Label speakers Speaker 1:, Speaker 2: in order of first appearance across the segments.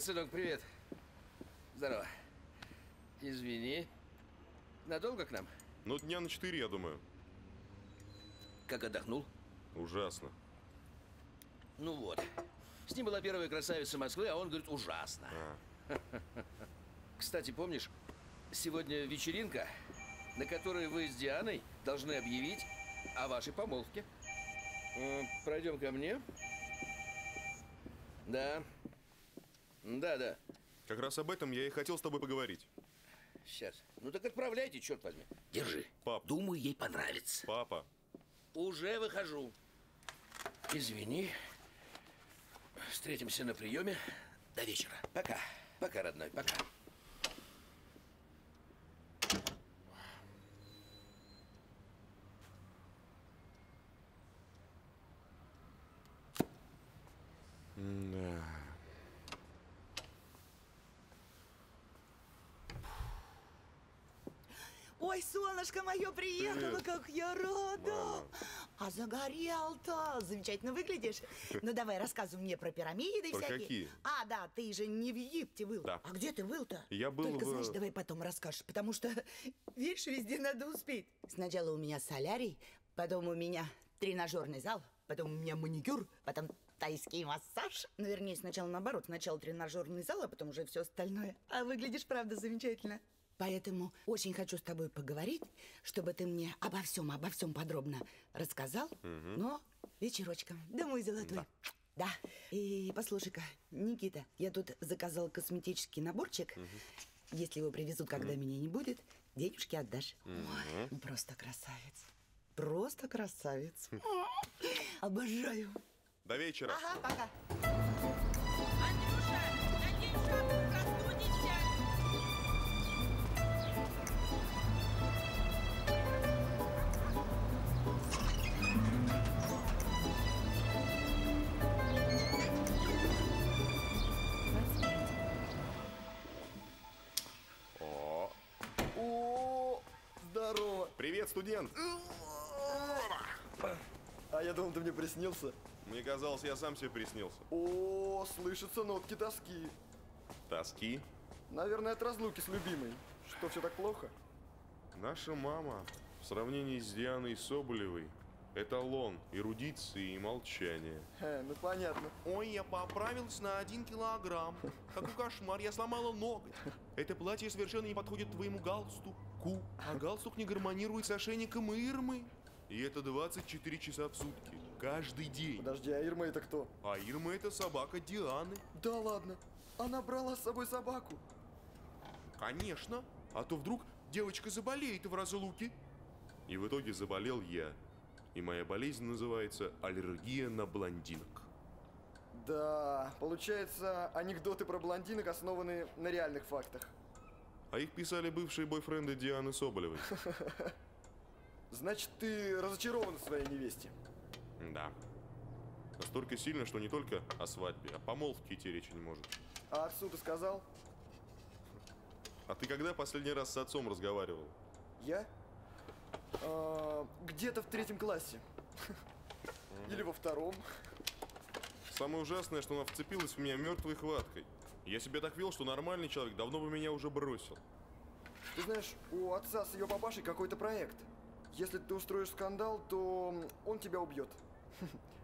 Speaker 1: Привет, сынок, привет. Здорово. Извини. Надолго к нам?
Speaker 2: Ну, дня на 4, я думаю.
Speaker 1: Как отдохнул?
Speaker 2: Ужасно.
Speaker 1: Ну вот. С ним была первая красавица Москвы, а он говорит, ужасно. Кстати, помнишь, сегодня вечеринка, на которой вы с Дианой должны объявить о вашей помолвке. Пройдем ко мне. Да. Да.
Speaker 2: Как раз об этом я и хотел с тобой поговорить.
Speaker 1: Сейчас. Ну так отправляйте, черт возьми. Держи.
Speaker 2: Пап.
Speaker 1: Думаю, ей понравится.
Speaker 2: Папа.
Speaker 1: Уже выхожу. Извини. Встретимся на приеме. До вечера. Пока. Пока, родной, пока.
Speaker 2: Да.
Speaker 3: Ой, солнышко мое приехало,
Speaker 2: Привет.
Speaker 3: как я рада.
Speaker 2: Мама.
Speaker 3: А загорел-то. Замечательно выглядишь. Ну, давай, рассказывай мне про пирамиды
Speaker 2: Про
Speaker 3: всякие.
Speaker 2: какие?
Speaker 3: А, да, ты же не в Египте был.
Speaker 2: Да.
Speaker 3: А где ты был-то?
Speaker 2: Я был
Speaker 3: Только,
Speaker 2: в-
Speaker 3: знаешь, давай потом расскажешь, потому что, видишь, везде надо успеть. Сначала у меня солярий, потом у меня тренажерный зал, потом у меня маникюр, потом тайский массаж. Ну, вернее, сначала наоборот. Сначала тренажерный зал, а потом уже все остальное. А выглядишь, правда, замечательно. Поэтому очень хочу с тобой поговорить, чтобы ты мне обо всем подробно рассказал, но вечерочком. Да, мой золотой. Да. И послушай-ка, Никита, я тут заказал косметический наборчик. Если его привезут, когда меня не будет, денежки отдашь. Ой, ну просто красавец. Просто красавец. Обожаю.
Speaker 2: До вечера.
Speaker 3: Ага, пока.
Speaker 4: Андрюша, надень шапку, простудишься.
Speaker 5: О, здорово.
Speaker 2: Привет, студент.
Speaker 5: А я думал, ты мне приснился.
Speaker 2: Мне казалось, я сам себе приснился.
Speaker 5: О, слышатся нотки тоски.
Speaker 2: Тоски.
Speaker 5: Наверное, от разлуки с любимой. Что, все так плохо?
Speaker 2: Наша мама в сравнении с Дианой Соболевой эталон эрудиции и молчания.
Speaker 5: Ну понятно.
Speaker 6: Ой, я поправилась на 1 килограмм. Какой кошмар, я сломала ноготь. Это платье совершенно не подходит твоему галстуку. А галстук не гармонирует с ошейником Ирмы.
Speaker 2: И это 24 часа в сутки. Каждый день.
Speaker 5: Подожди, а Ирма это кто?
Speaker 2: А Ирма — это собака Дианы.
Speaker 5: Да ладно. Она брала с собой собаку.
Speaker 6: Конечно. А то вдруг девочка заболеет в разлуке.
Speaker 2: И в итоге заболел я. И моя болезнь называется аллергия на блондинок.
Speaker 5: Да, получается, анекдоты про блондинок основаны на реальных фактах.
Speaker 2: А их писали бывшие бойфренды Дианы Соболевой.
Speaker 5: Значит, ты разочарован в своей невесте.
Speaker 2: Да. Настолько сильно, что не только о свадьбе, о помолвке идти речи не может.
Speaker 5: А отцу ты сказал?
Speaker 2: А ты когда последний раз с отцом разговаривал?
Speaker 5: Я? Где-то в 3 классе. Или во 2.
Speaker 2: Самое ужасное, что она вцепилась в меня мертвой хваткой. Я себя так вел, что нормальный человек давно бы меня уже бросил.
Speaker 5: Ты знаешь, у отца с ее папашей какой-то проект. Если ты устроишь скандал, то он тебя убьет.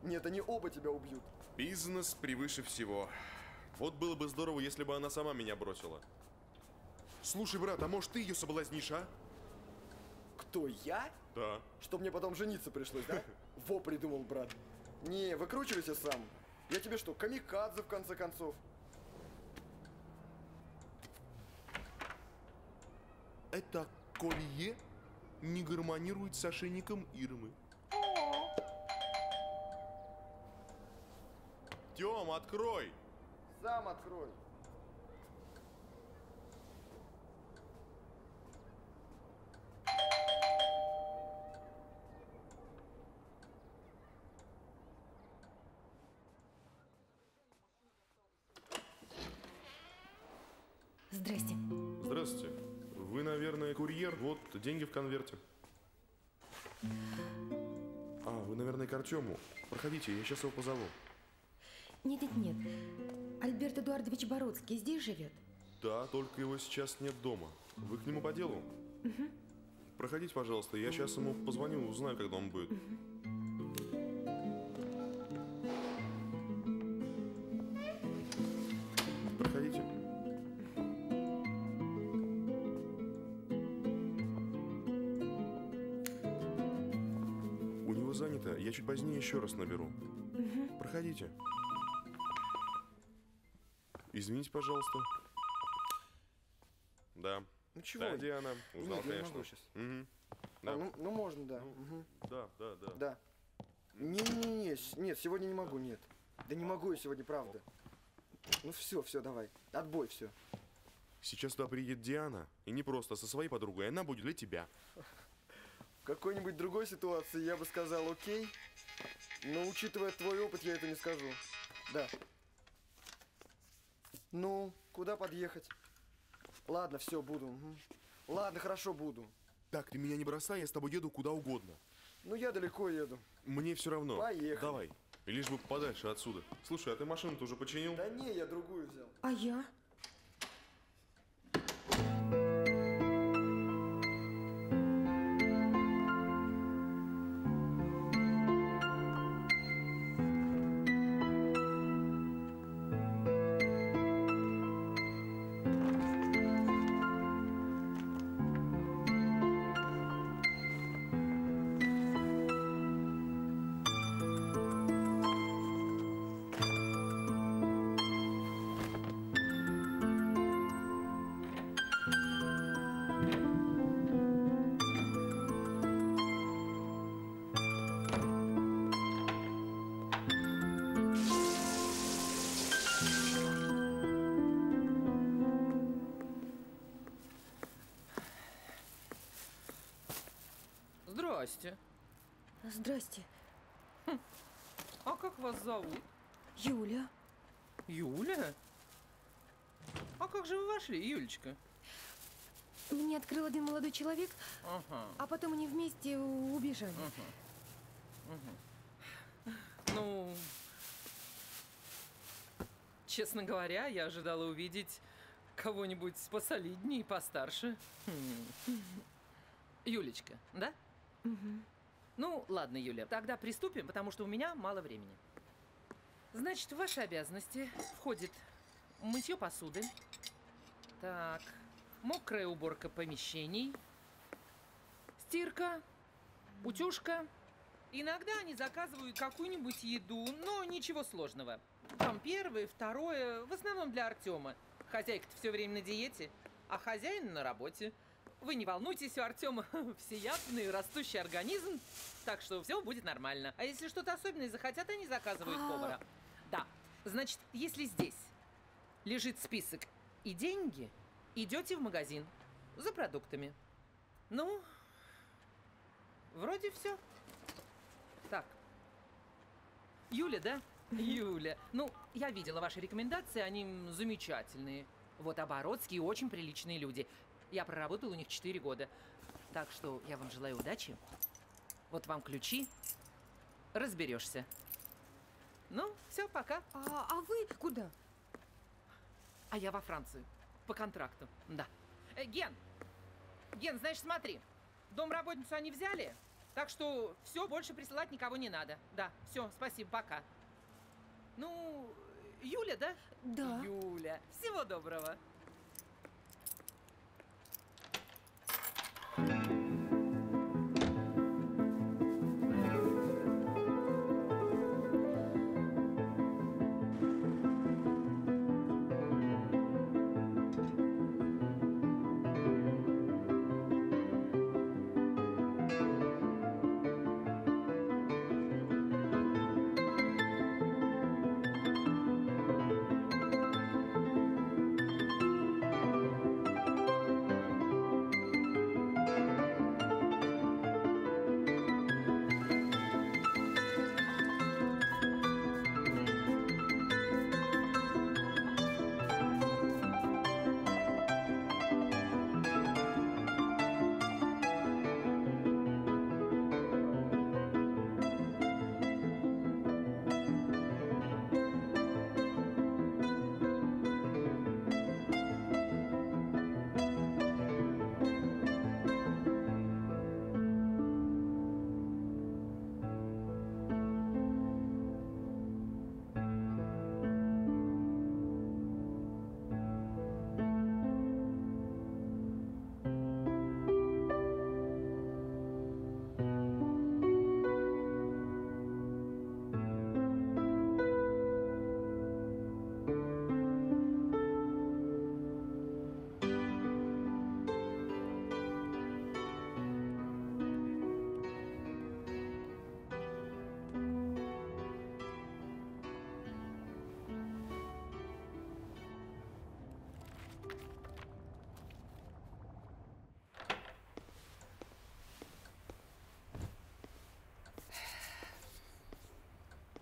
Speaker 5: Нет, они оба тебя убьют.
Speaker 2: Бизнес превыше всего. Вот было бы здорово, если бы она сама меня бросила. Слушай, брат, а может ты ее соблазнишь, а?
Speaker 5: Кто, я?
Speaker 2: Да.
Speaker 5: Чтоб мне потом жениться пришлось, да? Во, придумал, брат. Не, выкручивайся сам. Я тебе что, камикадзе, в конце концов?
Speaker 6: Это колье не гармонирует с ошейником Ирмы.
Speaker 2: Тём, открой!
Speaker 5: Сам открой.
Speaker 7: Здрасте.
Speaker 2: Здравствуйте. Вы, наверное, курьер? Вот, деньги в конверте. А, вы, наверное, к Артему. Проходите, я сейчас его позову.
Speaker 7: Нет. Альберт Эдуардович Бородский здесь живет?
Speaker 2: Да, только его сейчас нет дома. Вы к нему по делу?
Speaker 7: Угу.
Speaker 2: Проходите, пожалуйста, я сейчас ему позвоню, узнаю, когда он будет. Проходите. У него занято, я чуть позднее еще раз наберу. Проходите. Извините, пожалуйста. Да.
Speaker 5: Ну чего?
Speaker 2: Да, Диана. Узнал,
Speaker 5: Нет, я не
Speaker 2: конечно.
Speaker 5: могу сейчас.
Speaker 2: Угу. Да.
Speaker 5: Ну, можно, да.
Speaker 2: Ну,
Speaker 5: Мгм.
Speaker 2: Да.
Speaker 5: Да. Не, нет, сегодня не могу, нет. Да не могу я сегодня, правда. Ну все, давай. Отбой, все.
Speaker 2: Сейчас туда приедет Диана, и не просто со своей подругой, она будет для тебя.
Speaker 5: В какой-нибудь другой ситуации я бы сказал окей, но учитывая твой опыт, я это не скажу. Да. Ну, куда подъехать? Ладно, все, буду. Угу. Ладно, хорошо, буду.
Speaker 2: Так, ты меня не бросай, я с тобой еду куда угодно.
Speaker 5: Ну, я далеко еду.
Speaker 2: Мне все равно.
Speaker 5: Поехали.
Speaker 2: Давай. И лишь бы подальше отсюда. Слушай, а ты машину-то уже починил?
Speaker 5: Да не, я другую взял.
Speaker 7: А я?
Speaker 8: Здрасте.
Speaker 7: Здрасте.
Speaker 8: А как вас зовут?
Speaker 7: Юля.
Speaker 8: Юля? А как же вы вошли, Юлечка?
Speaker 7: Мне открыл один молодой человек,
Speaker 8: Ага.
Speaker 7: а потом они вместе убежали.
Speaker 8: Ну, честно говоря, я ожидала увидеть кого-нибудь посолиднее и постарше. Юлечка, да? Ну, ладно, Юля, тогда приступим, потому что у меня мало времени. Значит, в ваши обязанности входит мытье посуды, так, мокрая уборка помещений, стирка, утюжка. Иногда они заказывают какую-нибудь еду, но ничего сложного. Там первое, второе, в основном для Артема. Хозяйка-то все время на диете, а хозяин на работе. Вы не волнуйтесь, у Артема всеядный растущий организм, так что все будет нормально. А если что-то особенное захотят, они заказывают повара. Да, значит, если здесь лежит список и деньги, идете в магазин за продуктами. Ну, вроде все. Так, Юля, да? Юля. Ну, я видела ваши рекомендации, они замечательные. Вот Обородские очень приличные люди. Я проработала у них 4 года. Так что я вам желаю удачи. Вот вам ключи. Разберешься. Ну, все, пока.
Speaker 7: А вы куда?
Speaker 8: А я во Францию. По контракту. Да. Ген, знаешь, смотри. Домработницу они взяли, так что все, больше присылать никого не надо. Да, все, спасибо, пока. Ну, Юля, да?
Speaker 7: Да.
Speaker 8: Юля, всего доброго.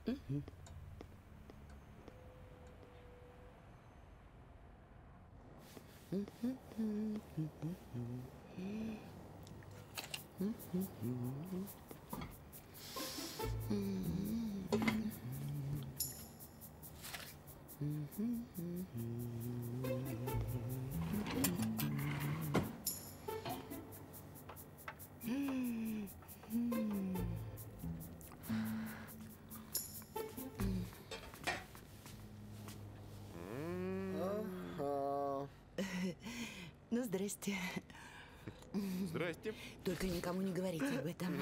Speaker 5: Ага.
Speaker 3: Ну, здрасте.
Speaker 2: Здрасте.
Speaker 3: Только никому не говорите об этом.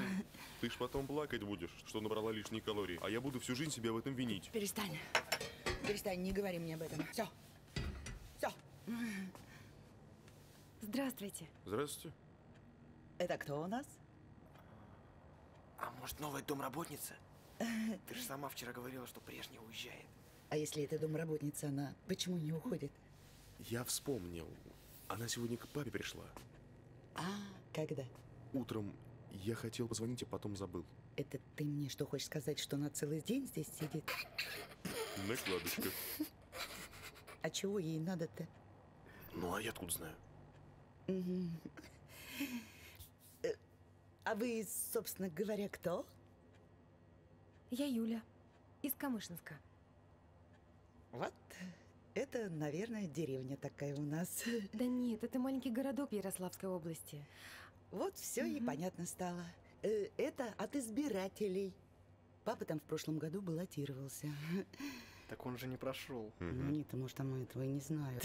Speaker 2: Ты ж потом плакать будешь, что набрала лишние калории, а я буду всю жизнь себя в этом винить.
Speaker 3: Перестань. Перестань, не говори мне об этом. Все. Все.
Speaker 7: Здравствуйте.
Speaker 2: Здравствуйте.
Speaker 3: Это кто у нас?
Speaker 5: А может, новая домработница? Ты же сама вчера говорила, что прежняя уезжает.
Speaker 3: А если это домработница, она почему не уходит?
Speaker 2: Я вспомнил. Она сегодня к папе пришла.
Speaker 3: А, когда?
Speaker 2: Утром я хотел позвонить, а потом забыл.
Speaker 3: Это ты мне что, хочешь сказать, что она целый день здесь сидит?
Speaker 2: Накладочка.
Speaker 3: А чего ей надо-то?
Speaker 2: Ну, а я откуда знаю?
Speaker 3: А вы, собственно говоря, кто?
Speaker 7: Я Юля. Из Камышинска.
Speaker 3: Вот. Это, наверное, деревня такая у нас.
Speaker 7: Да нет, это маленький городок в Ярославской области.
Speaker 3: Вот все и понятно стало. Это от избирателей. Папа там в прошлом году баллотировался.
Speaker 5: Так он же не прошел.
Speaker 3: Ну, они-то, может, там этого и не знают.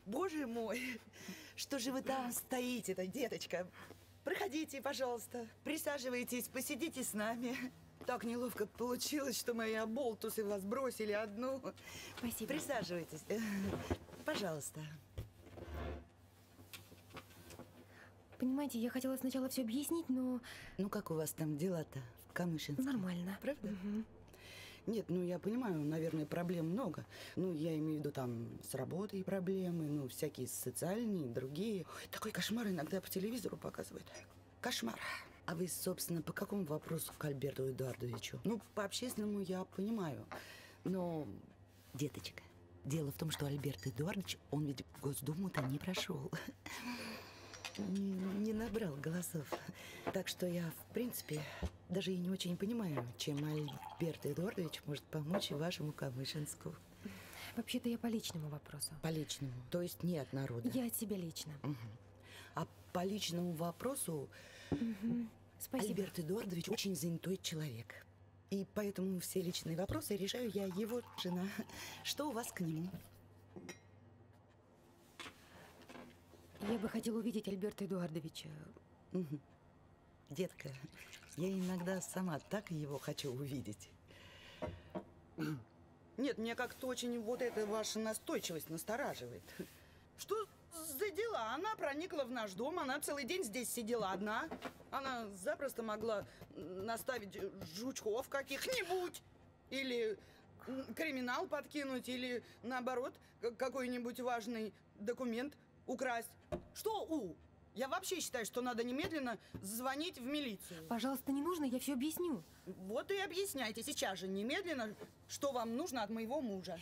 Speaker 3: Боже мой, что же вы там стоите-то, деточка? Проходите, пожалуйста, присаживайтесь, посидите с нами. Так неловко получилось, что мои оболтусы вас бросили одну.
Speaker 7: Спасибо.
Speaker 3: Присаживайтесь, пожалуйста.
Speaker 7: Понимаете, я хотела сначала все объяснить, но
Speaker 3: Ну, как у вас там дела-то в Камышинске?
Speaker 7: нормально.
Speaker 3: Правда?
Speaker 7: Мгм.
Speaker 3: Нет, ну я понимаю, наверное, проблем много. Ну, я имею в виду там с работой проблемы, ну, всякие социальные, другие. Ой, такой кошмар иногда по телевизору показывают. Кошмар. А вы, собственно, по какому вопросу к Альберту Эдуардовичу? Ну, по общественному я понимаю. Но, деточка, дело в том, что Альберт Эдуардович, он ведь в Госдуму-то не прошел. Не набрал голосов. Так что я, в принципе, даже и не очень понимаю, чем Альберт Эдуардович может помочь вашему Камышинску.
Speaker 7: Вообще-то я по личному вопросу.
Speaker 3: По личному, то есть не от народа.
Speaker 7: Я от себя лично.
Speaker 3: А по личному вопросу
Speaker 7: Спасибо.
Speaker 3: Альберт Эдуардович очень занятой человек. И поэтому все личные вопросы решаю я, его жена. Что у вас к нему?
Speaker 7: Я бы хотела увидеть Альберта Эдуардовича.
Speaker 3: Детка, я иногда сама так его хочу увидеть. Нет, мне как-то очень вот эта ваша настойчивость настораживает. Что за дела? Она проникла в наш дом, она целый день здесь сидела одна. Она запросто могла наставить жучков каких-нибудь. Или криминал подкинуть, или наоборот, какой-нибудь важный документ украсть. Что Я вообще считаю, что надо немедленно звонить в милицию.
Speaker 7: Пожалуйста, не нужно, я все объясню.
Speaker 3: Вот и объясняйте сейчас же немедленно, что вам нужно от моего мужа.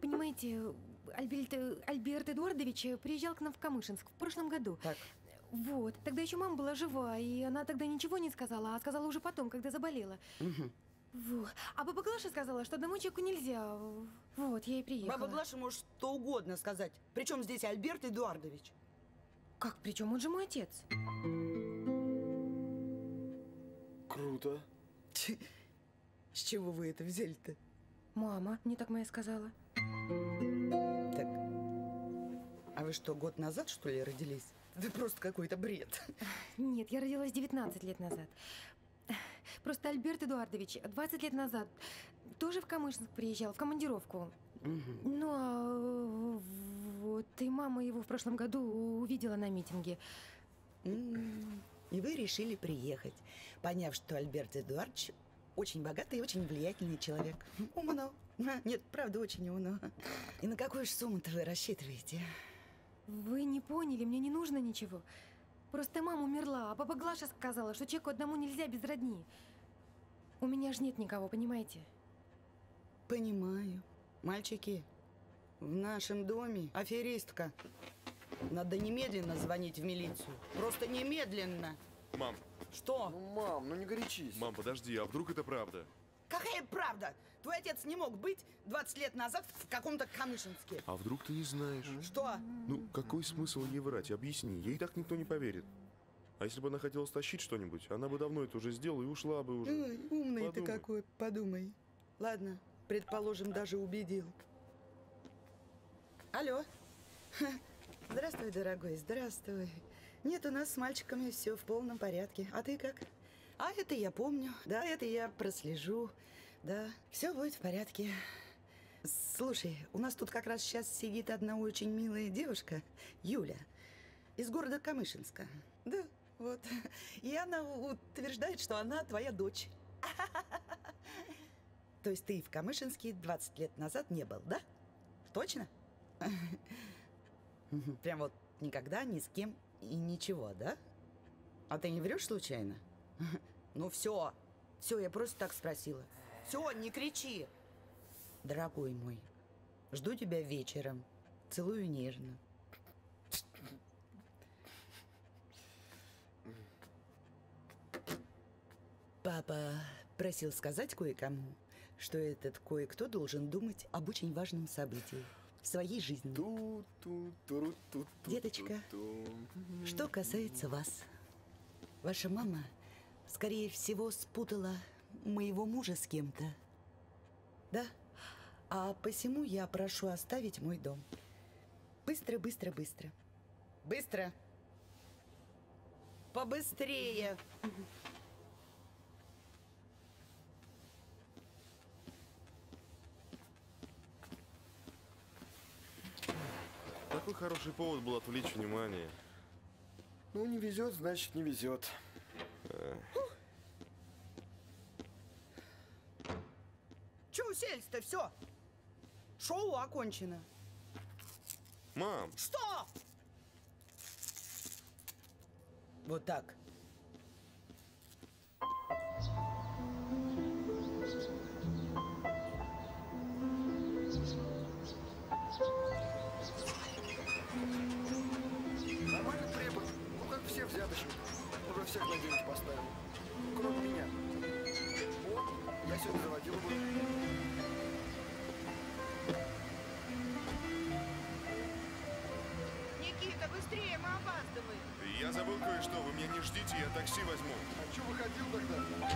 Speaker 7: Понимаете, Альберт Эдуардович приезжал к нам в Камышинск в прошлом году.
Speaker 3: Так.
Speaker 7: Вот. Тогда еще мама была жива, и она тогда ничего не сказала, а сказала уже потом, когда заболела. Вот. А баба Глаша сказала, что домой человеку нельзя. Вот, я и приехала.
Speaker 3: Баба Глаша может что угодно сказать. Причем здесь Альберт Эдуардович?
Speaker 7: Как, причем? Он же мой отец.
Speaker 5: Круто.
Speaker 3: С чего вы это взяли-то?
Speaker 7: Мама, мне так моя сказала.
Speaker 3: Так, а вы что, год назад, что ли, родились? Это просто какой-то бред.
Speaker 7: Нет, я родилась 19 лет назад. Просто Альберт Эдуардович 20 лет назад тоже в Камышинск приезжал, в командировку. Ну, а вот и мама его в прошлом году увидела на митинге.
Speaker 3: И вы решили приехать, поняв, что Альберт Эдуардович очень богатый и очень влиятельный человек. Умно. Нет, правда, очень умно. И на какую же сумму-то вы рассчитываете?
Speaker 7: Вы не поняли, мне не нужно ничего. Просто мама умерла, а баба Глаша сказала, что человеку одному нельзя без родни. У меня же нет никого, понимаете?
Speaker 3: Понимаю. Мальчики, в нашем доме аферистка. Надо немедленно звонить в милицию. Просто немедленно.
Speaker 2: Мам,
Speaker 3: Что?
Speaker 5: Ну, мам, ну не горячись.
Speaker 2: мам, подожди, а вдруг это правда?
Speaker 3: Какая правда? Твой отец не мог быть 20 лет назад в каком-то Камышинске.
Speaker 2: А вдруг ты не знаешь?
Speaker 3: Что?
Speaker 2: Ну, какой смысл ей врать? Объясни, ей так никто не поверит. А если бы она хотела стащить что-нибудь, она бы давно это уже сделала и ушла бы уже.
Speaker 3: Ой, умный ты
Speaker 2: Подумай.
Speaker 3: какой, подумай. Ладно, предположим, даже убедил. Алло. Ха. Здравствуй, дорогой, здравствуй. Нет, у нас с мальчиками все в полном порядке. А ты как? А это я помню. Да, это я прослежу. Да, все будет в порядке. Слушай, у нас тут как раз сейчас сидит одна очень милая девушка, Юля, из города Камышинска. Да, вот. И она утверждает, что она твоя дочь. То есть ты в Камышинске 20 лет назад не был, да? Точно? Прям вот никогда ни с кем и ничего, да? А ты не врешь случайно? Ну все, я просто так спросила. Все, не кричи. Дорогой мой, жду тебя вечером. Целую нежно. Папа просил сказать кое-кому, что этот кое-кто должен думать об очень важном событии в своей жизни. Деточка, что касается вас, ваша мама, скорее всего, спутала моего мужа с кем-то. Да? А посему я прошу оставить мой дом. Быстро, быстро, быстро. Быстро. Побыстрее.
Speaker 2: Такой хороший повод был отвлечь внимание.
Speaker 5: Ну, не везет, значит, не везет.
Speaker 3: Че уселись-то? Все. Шоу окончено.
Speaker 2: Мам,
Speaker 3: Что? Вот так.
Speaker 5: Нормальный препод. Ну, как все взяточники. Уже всех на денег поставил. Кроме меня. Вот, я сегодня заводил его.
Speaker 4: Никита, быстрее, мы опаздываем.
Speaker 2: я забыл кое-что, вы меня не ждите, я такси возьму.
Speaker 5: А че выходил тогда?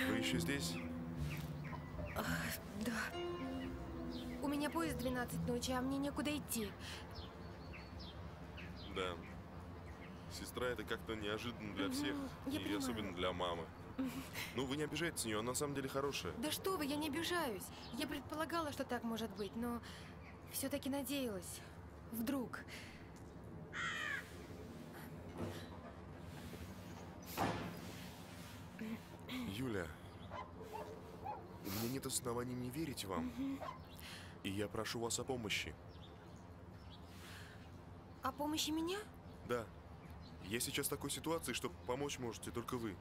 Speaker 2: Вы еще здесь?
Speaker 7: Да. У меня поезд 12 ночи, а мне некуда идти.
Speaker 2: Да. Сестра это как-то неожиданно для всех.
Speaker 7: я
Speaker 2: И
Speaker 7: понимаю.
Speaker 2: особенно для мамы. Ну, вы не обижайтесь на нее, она на самом деле хорошая.
Speaker 7: Да что вы, я не обижаюсь. Я предполагала, что так может быть, но все-таки надеялась. Вдруг.
Speaker 2: Юля, у меня нет оснований не верить вам. И я прошу вас о помощи.
Speaker 7: О помощи меня?
Speaker 2: Да. Я сейчас в такой ситуации, что помочь можете только вы.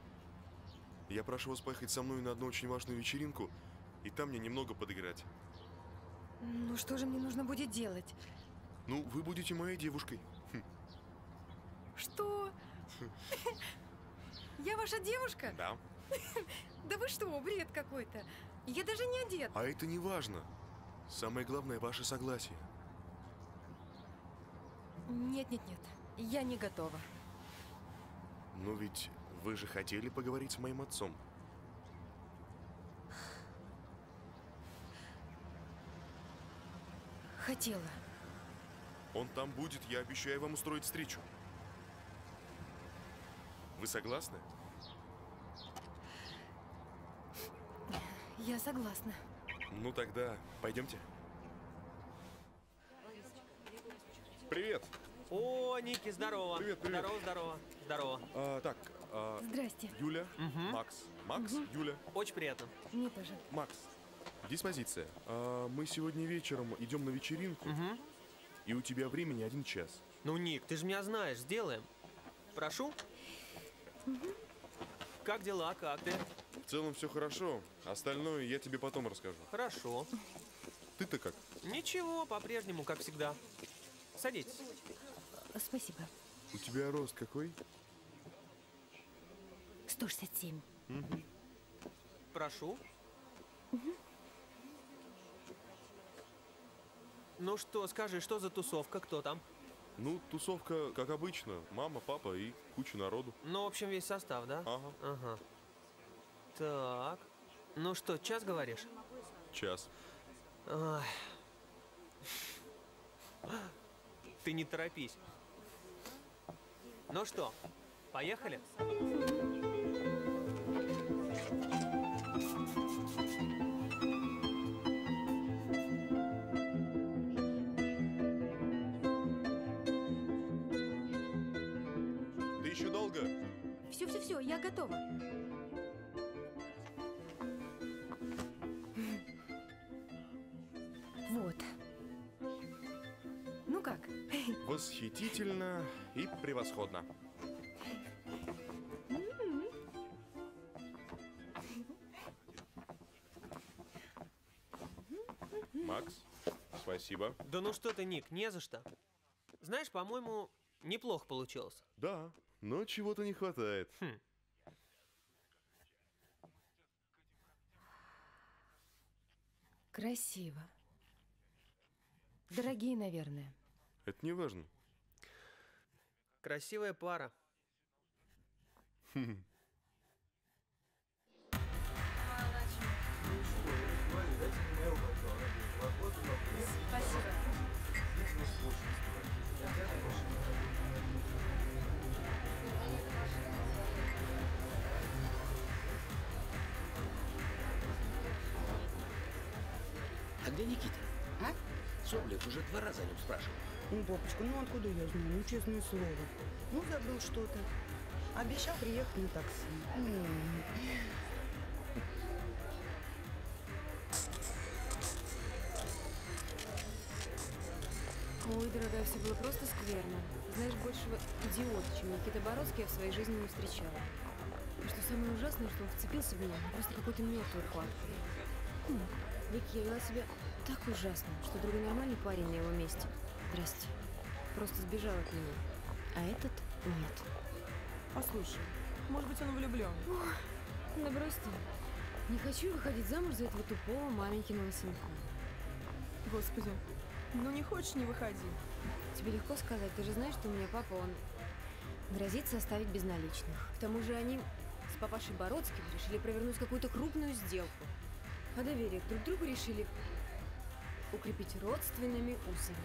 Speaker 2: Я прошу вас поехать со мной на одну очень важную вечеринку, и там мне немного подыграть.
Speaker 7: Ну что же мне нужно будет делать?
Speaker 2: Ну, вы будете моей девушкой.
Speaker 7: Что? Я ваша девушка?
Speaker 2: Да.
Speaker 7: Да вы что, бред какой-то. Я даже не одет.
Speaker 2: А это не важно. Самое главное – ваше согласие.
Speaker 7: Нет, я не готова.
Speaker 2: Но ведь вы же хотели поговорить с моим отцом.
Speaker 7: Хотела.
Speaker 2: Он там будет, я обещаю вам устроить встречу. Вы согласны?
Speaker 7: Я согласна.
Speaker 2: Ну тогда пойдемте. Привет.
Speaker 9: О, Ники, здорово.
Speaker 2: Привет, привет.
Speaker 9: Здорово, здорово. Здорово.
Speaker 7: Здрасте.
Speaker 2: Юля, Макс. Макс, Юля.
Speaker 9: Очень приятно.
Speaker 7: Мне тоже.
Speaker 2: Макс, диспозиция. Мы сегодня вечером идем на вечеринку, и у тебя времени 1 час.
Speaker 9: Ну, Ник, ты же меня знаешь, сделаем. Прошу. Как дела, как ты?
Speaker 2: В целом все хорошо, остальное я тебе потом расскажу.
Speaker 9: Хорошо.
Speaker 2: Ты-то как?
Speaker 9: Ничего, по-прежнему, как всегда. Садитесь.
Speaker 7: Спасибо.
Speaker 2: У тебя рост какой?
Speaker 7: 167.
Speaker 9: Прошу. Ну что, скажи, что за тусовка, кто там?
Speaker 2: Ну, тусовка, как обычно. Мама, папа и куча народу.
Speaker 9: Ну, в общем, весь состав, да?
Speaker 2: Ага.
Speaker 9: Ага. Так. Ну что, час говоришь?
Speaker 2: Час.
Speaker 9: Ай. Ты не торопись. Ну что, поехали?
Speaker 2: Ты еще долго?
Speaker 7: Все, я готова. Вот. Ну как?
Speaker 2: Восхитительно и превосходно. Макс, спасибо.
Speaker 9: Да ну что ты, Ник, не за что. Знаешь, по-моему, неплохо получилось.
Speaker 2: Да, но чего-то не хватает.
Speaker 7: Красиво. Дорогие, наверное.
Speaker 2: Это не важно.
Speaker 9: Красивая пара.
Speaker 1: А где Никита?
Speaker 3: А?
Speaker 1: Соболев уже 2 раза о нем спрашивал.
Speaker 3: Ну, папочка, ну откуда я знаю? Ну, честное слово. Ну, забыл что-то. Обещал приехать на такси.
Speaker 7: Ой, дорогая, все было просто скверно. Знаешь, большего идиота, чем Никита Бородский, я в своей жизни не встречала. И что самое ужасное, что он вцепился в меня просто какой-то мертвой хваткой. Вики, я вела себя так ужасно, что другой нормальный парень на его месте. Здрасте. Просто сбежал от меня. А этот нет.
Speaker 10: Послушай, может быть, он влюблен?
Speaker 7: Да брось ты. Не хочу выходить замуж за этого тупого маменькиного сынка.
Speaker 10: Господи, ну не хочешь, не выходи.
Speaker 7: Тебе легко сказать. Ты же знаешь, что у меня папа, он грозится оставить без наличных. К тому же они с папашей Бородским решили провернуть какую-то крупную сделку. А доверие друг к другу решили укрепить родственными узами.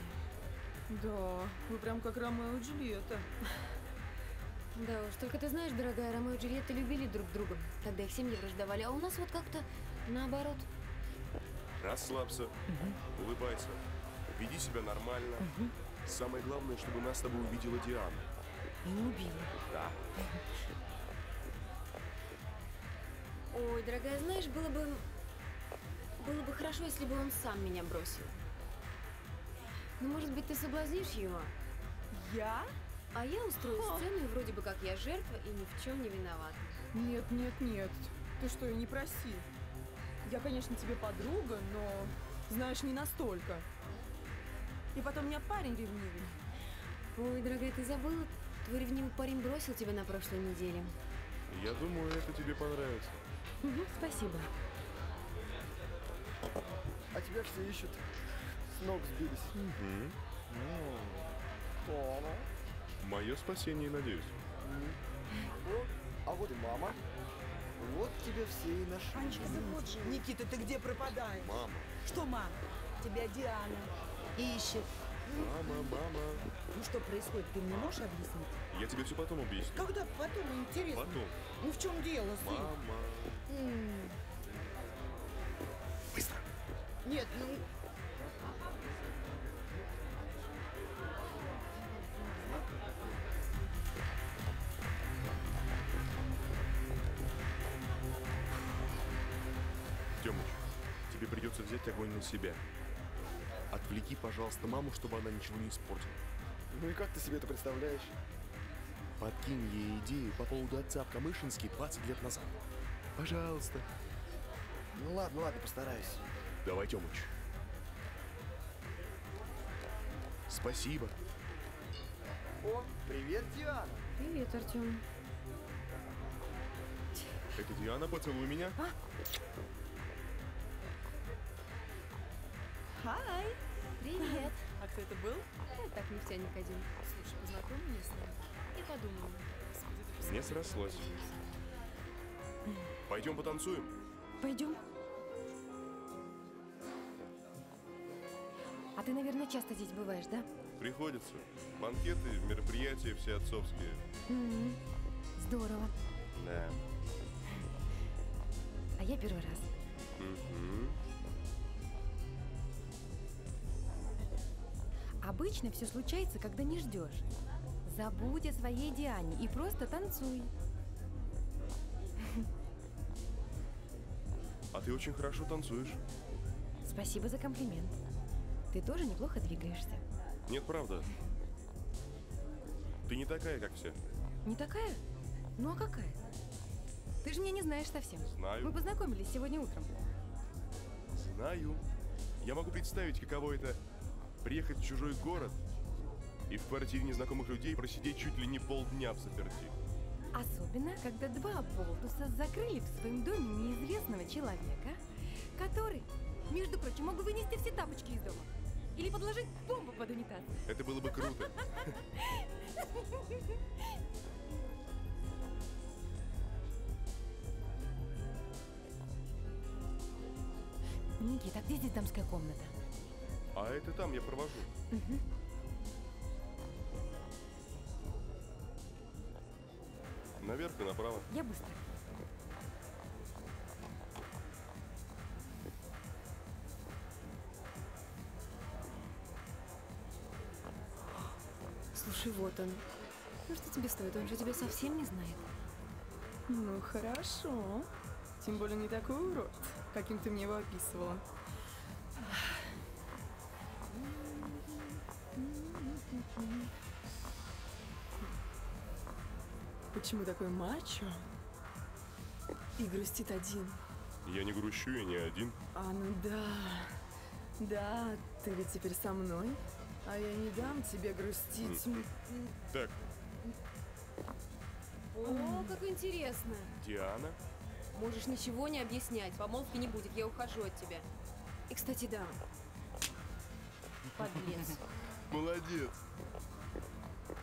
Speaker 10: Да, вы прям как Ромео и Джульетта.
Speaker 7: Да уж, только ты знаешь, дорогая, Ромео и Джульетта любили друг друга, когда их семьи враждовали, а у нас вот как-то наоборот.
Speaker 2: Расслабься, улыбайся, веди себя нормально. Самое главное, чтобы нас с тобой увидела Диана.
Speaker 7: И не убила.
Speaker 2: Да.
Speaker 7: Ой, дорогая, знаешь, было бы хорошо, если бы он сам меня бросил. Ну, может быть, ты соблазнишь его?
Speaker 10: Я?
Speaker 7: А я устрою сцену, и вроде бы как я жертва и ни в чем не виновата.
Speaker 10: Нет, нет, нет. Ты что, и не проси. Я, конечно, тебе подруга, но, знаешь, не настолько. И потом у меня парень ревнивый.
Speaker 7: Ой, дорогая, ты забыла? Твой ревнивый парень бросил тебя на прошлой неделе.
Speaker 2: Я думаю, это тебе понравится.
Speaker 7: Спасибо.
Speaker 5: А тебя все ищут. С ног сбились. Кто она?
Speaker 2: Мое спасение, надеюсь.
Speaker 5: А вот и мама. Вот тебя все и нашли.
Speaker 3: Анечка, вот же. Никита, ты где пропадаешь?
Speaker 2: Мама.
Speaker 3: Что, мама? Тебя Диана ищет.
Speaker 2: Мама.
Speaker 3: Ну, что происходит, ты мне можешь объяснить?
Speaker 2: Я тебе все потом объясню.
Speaker 3: Когда потом, интересно.
Speaker 2: Потом.
Speaker 3: Ну, в чем дело, сын?
Speaker 2: Мама.
Speaker 1: Быстро.
Speaker 3: Нет, ну...
Speaker 2: придется взять огонь на себя. Отвлеки, пожалуйста, маму, чтобы она ничего не испортила.
Speaker 5: Ну и как ты себе это представляешь?
Speaker 2: Подкинь ей идею по поводу отца в Камышинске 20 лет назад. Пожалуйста.
Speaker 5: Ну ладно, ладно, постараюсь.
Speaker 2: Давай, Тёмыч. Спасибо.
Speaker 5: О, привет, Диана.
Speaker 7: Привет, Артем.
Speaker 2: Это Диана, поцелуй меня.
Speaker 10: Хай!
Speaker 7: Привет.
Speaker 10: А кто это был?
Speaker 7: Так, нефтяник один.
Speaker 10: Слушай, познакомь меня с ним.
Speaker 7: И подумала.
Speaker 2: Не срослось. Пойдем потанцуем.
Speaker 7: Пойдем. А ты, наверное, часто здесь бываешь, да?
Speaker 2: Приходится. Банкеты, мероприятия все отцовские.
Speaker 7: Здорово.
Speaker 2: Да.
Speaker 7: А я первый раз. Обычно все случается, когда не ждешь. Забудь о своей Диане и просто танцуй.
Speaker 2: А ты очень хорошо танцуешь.
Speaker 7: Спасибо за комплимент. Ты тоже неплохо двигаешься.
Speaker 2: Нет, правда. Ты не такая, как все.
Speaker 7: Не такая? Ну а какая? Ты же меня не знаешь совсем.
Speaker 2: Знаю.
Speaker 7: Мы познакомились сегодня утром.
Speaker 2: Знаю. Я могу представить, каково это приехать в чужой город и в квартире незнакомых людей просидеть чуть ли не полдня взаперти.
Speaker 7: Особенно, когда два оболтуса закрыли в своем доме неизвестного человека, который, между прочим, мог бы вынести все тапочки из дома. Или подложить бомбу под унитаз.
Speaker 2: Это было бы круто.
Speaker 7: Никита, а где здесь дамская комната?
Speaker 2: А это там я провожу. Наверх и направо.
Speaker 7: Я быстро.
Speaker 10: Слушай, вот он. Ну что тебе стоит? Он же тебя совсем не знает. Ну, хорошо. Тем более не такой урод, каким ты мне его описывала. Почему такой мачо и грустит один?
Speaker 2: Я не грущу, я не один.
Speaker 10: А, ну да. Да, ты ведь теперь со мной, а я не дам тебе грустить.
Speaker 2: Так,
Speaker 11: О, как интересно.
Speaker 2: Диана.
Speaker 11: Можешь ничего не объяснять. Помолвки не будет, я ухожу от тебя. И, кстати, да. Подлец.
Speaker 2: Молодец.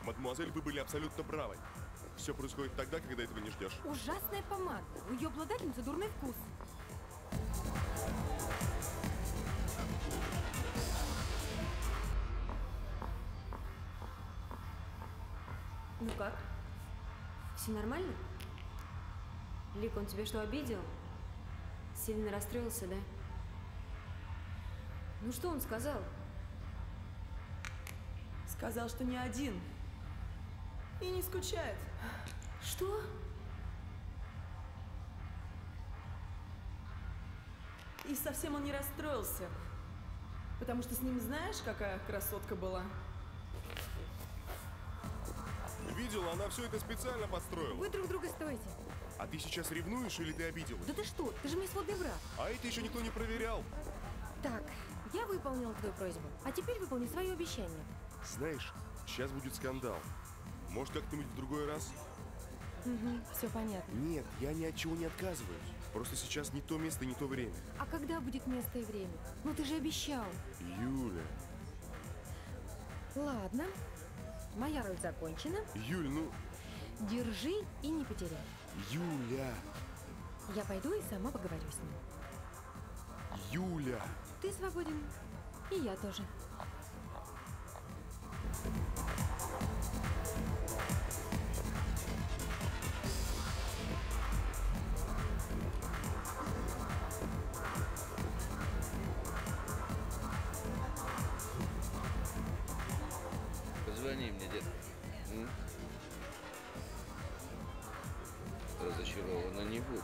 Speaker 2: Мадемуазель, вы были абсолютно правы. Все происходит тогда, когда этого не ждешь.
Speaker 7: Ужасная помада. У ее обладательницы дурной вкус.
Speaker 11: Ну как? Все нормально? Лик, он тебя что, обидел? Сильно расстроился, да? Ну что он сказал?
Speaker 10: Сказал, что не один. И не скучает.
Speaker 11: Что?
Speaker 10: И совсем он не расстроился. Потому что с ним знаешь, какая красотка была?
Speaker 2: Видела, она все это специально подстроила.
Speaker 7: Вы друг друга стоите.
Speaker 2: А ты сейчас ревнуешь или ты обиделась?
Speaker 7: Да ты что? Ты же мне сводный брат.
Speaker 2: А это еще никто не проверял.
Speaker 7: Так, я выполнила твою просьбу. А теперь выполни свое обещание.
Speaker 2: Знаешь, сейчас будет скандал. Может, как-нибудь в другой раз?
Speaker 7: Все понятно.
Speaker 2: Нет, я ни от чего не отказываюсь. Просто сейчас не то место, не то время.
Speaker 7: А когда будет место и время? Ну ты же обещал.
Speaker 2: Юля.
Speaker 7: Ладно. Моя роль закончена.
Speaker 2: Юль, ну...
Speaker 7: Держи и не потеряй.
Speaker 2: Юля.
Speaker 7: Я пойду и сама поговорю с ним.
Speaker 2: Юля.
Speaker 7: Ты свободен. И я тоже.
Speaker 1: Позвони мне, детка. Разочарована не будешь.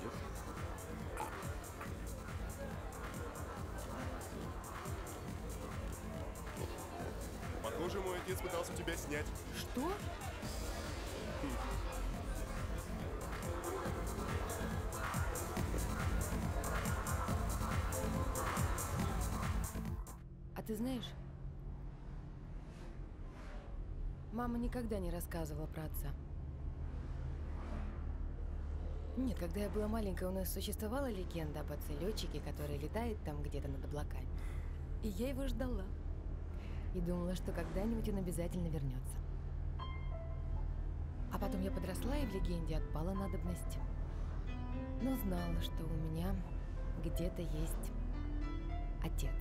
Speaker 2: Похоже, мой отец пытался тебя снять.
Speaker 7: Что? А ты знаешь, мама никогда не рассказывала про отца. Нет, когда я была маленькая, у нас существовала легенда об отце-летчике, который летает там где-то над облаками. И я его ждала. И думала, что когда-нибудь он обязательно вернется. А потом я подросла и в легенде отпала надобность. Но знала, что у меня где-то есть отец.